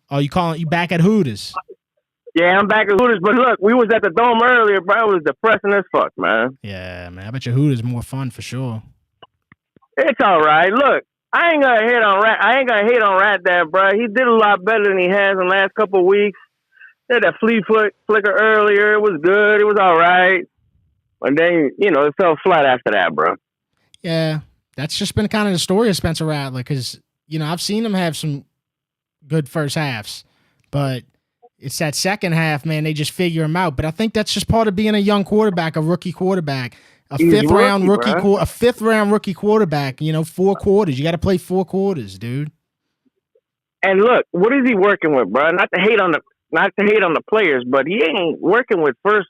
Oh, you back at Hooters? Yeah, I'm back at Hooters, but look, we was at the Dome earlier, bro. It was depressing as fuck, man. Yeah, man. I bet your Hooters more fun for sure. It's all right. Look, I ain't gonna hate on Rat Dad, bro. He did a lot better than he has in the last couple of weeks. He had that flea flicker earlier. It was good. It was all right. But then, it fell flat after that, bro. Yeah, that's just been kind of the story of Spencer Rattler because, I've seen him have some good first halves, but it's that second half, man, they just figure him out. But I think that's just part of being a young quarterback, a rookie quarterback, a fifth round rookie quarterback, 4 quarters. You got to play 4 quarters, dude. And look, what is he working with, bro? Not to hate on the players, but he ain't working with first,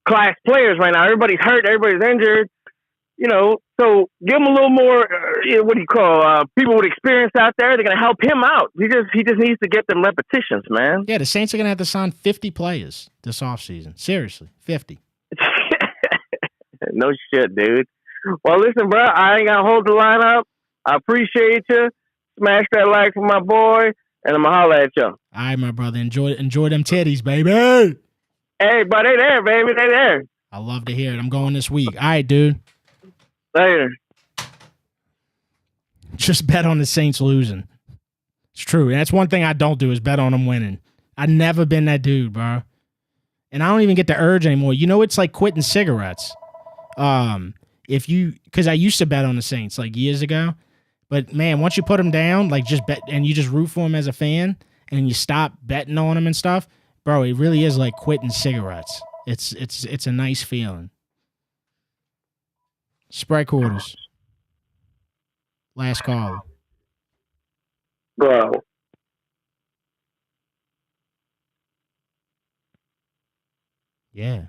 class players right now. Everybody's hurt, everybody's injured. So give him a little more. What do you call people with experience out there? They're gonna help him out. He just needs to get them repetitions, man. Yeah, the Saints are gonna have to sign 50 players this offseason. Seriously, 50. No shit, dude. Well, listen, bro. I ain't gonna hold the line up. I appreciate you. Smash that like for my boy, and I'm gonna holler at you. All right, my brother. Enjoy them titties, baby. Hey, but they there, baby. They there. I love to hear it. I'm going this week. All right, dude. Later. Just bet on the Saints losing. It's true. That's one thing I don't do is bet on them winning. I've never been that dude, bro. And I don't even get the urge anymore. It's like quitting cigarettes. Because I used to bet on the Saints like years ago. But man, once you put them down, like just bet and you just root for them as a fan and you stop betting on them and stuff, bro, it really is like quitting cigarettes. It's a nice feeling. Spread quarters. Last call. Bro. Yeah.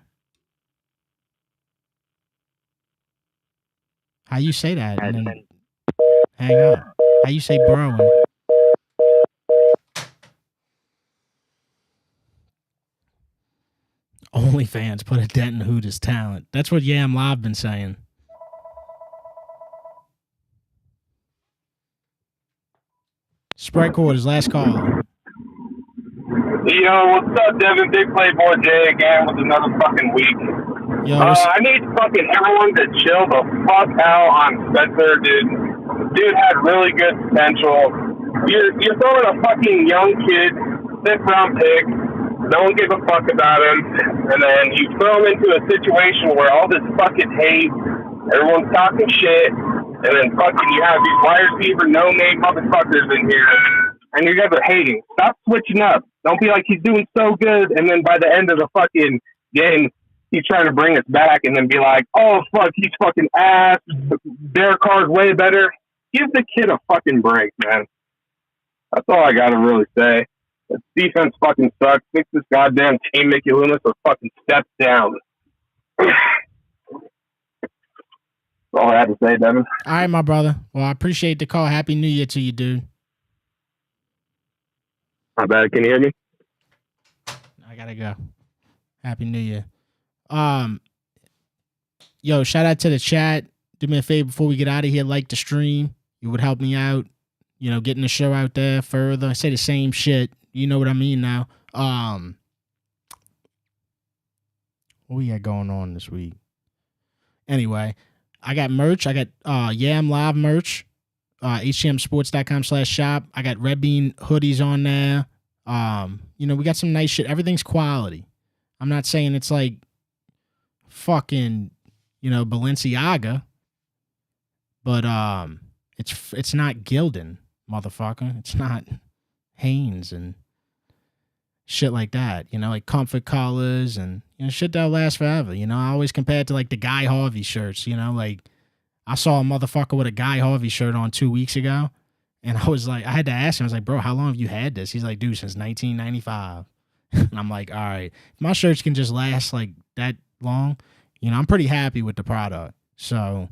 How you say that and then hang up? How you say bro? OnlyFans put a dent in Hooters talent. That's what Yam Live been saying. Spread quarters, last call. Yo, what's up, Devin? Big Playboy J again with another fucking week. Yo, I need fucking everyone to chill the fuck out on Spencer, dude. Dude had really good potential. You're throwing a fucking young kid, 6th round pick. No one gives a fuck about him. And then you throw him into a situation where all this fucking hate, everyone's talking shit, and then fucking you have these wide receiver no-name motherfuckers in here, and you guys are hating. Stop switching up. Don't be like he's doing so good, and then by the end of the fucking game, he's trying to bring us back, and then be like, oh, fuck, he's fucking ass. Derek Carr's way better. Give the kid a fucking break, man. That's all I got to really say. The defense fucking sucks. Fix this goddamn team. Mickey Loomis or fucking step down. That's all I have to say, Devin. All right, my brother. Well, I appreciate the call. Happy New Year to you, dude. Not bad. Can you hear me? I gotta go. Happy New Year. Yo, shout out to the chat. Do me a favor before we get out of here. Like the stream. It would help me out. You know, getting the show out there further. I say the same shit. You know what I mean now. What we got going on this week? Anyway, I got merch. I got I'm Live merch. HTMsports.com/shop. I got Red Bean hoodies on there. You know, we got some nice shit. Everything's quality. I'm not saying it's like fucking, you know, Balenciaga, but it's not Gildan, motherfucker. It's not Hanes and shit like that. You know, like comfort collars and, you know, shit that'll last forever. You know, I always compare it to like the Guy Harvey shirts. You know, like I saw a motherfucker with a Guy Harvey shirt on 2 weeks ago, and I was like, I had to ask him. I was like, bro, how long have you had this? He's like, dude, since 1995. And I'm like, all right, if my shirts can just last like that long, you know, I'm pretty happy with the product. So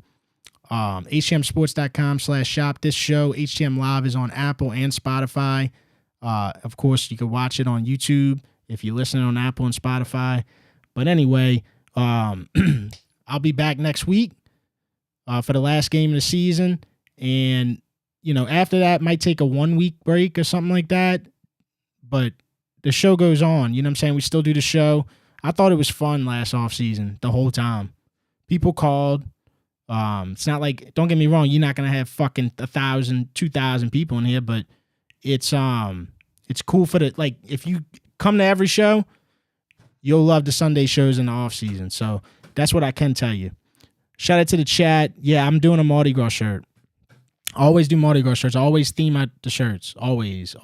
HTMsports.com/shop. This show, HTM Live, is on Apple and Spotify. Of course, you can watch it on YouTube if you're listening on Apple and Spotify. But anyway, I'll be back next week for the last game of the season. And, you know, after that, might take a 1 week break or something like that. But the show goes on. You know what I'm saying? We still do the show. I thought it was fun last offseason the whole time. People called. It's not like, don't get me wrong, you're not going to have fucking 1,000, 2,000 people in here, but it's cool for the, like, if you come to every show, you'll love the Sunday shows in the off season. So that's what I can tell you. Shout out to the chat. Yeah, I'm doing a Mardi Gras shirt. I always do Mardi Gras shirts. I always theme out the shirts. Always.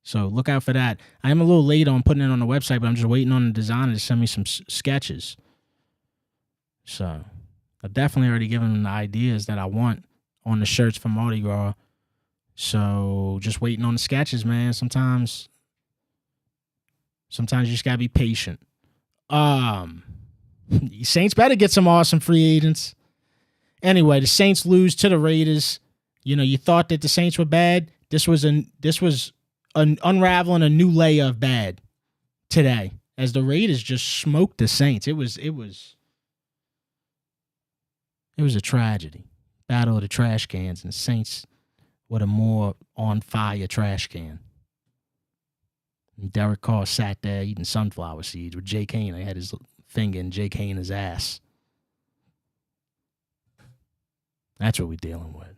So look out for that. I am a little late on putting it on the website, but I'm just waiting on the designer to send me some sketches. So I've definitely already given them the ideas that I want on the shirts for Mardi Gras. So just waiting on the sketches, man. Sometimes you just gotta be patient. Saints better get some awesome free agents. Anyway, the Saints lose to the Raiders. You know, you thought that the Saints were bad. This was an unraveling a new layer of bad today, as the Raiders just smoked the Saints. It was a tragedy. Battle of the trash cans, and the Saints with a more on fire trash can. And Derek Carr sat there eating sunflower seeds with Jake Hain. He had his finger in Jake Hain's ass. That's what we're dealing with.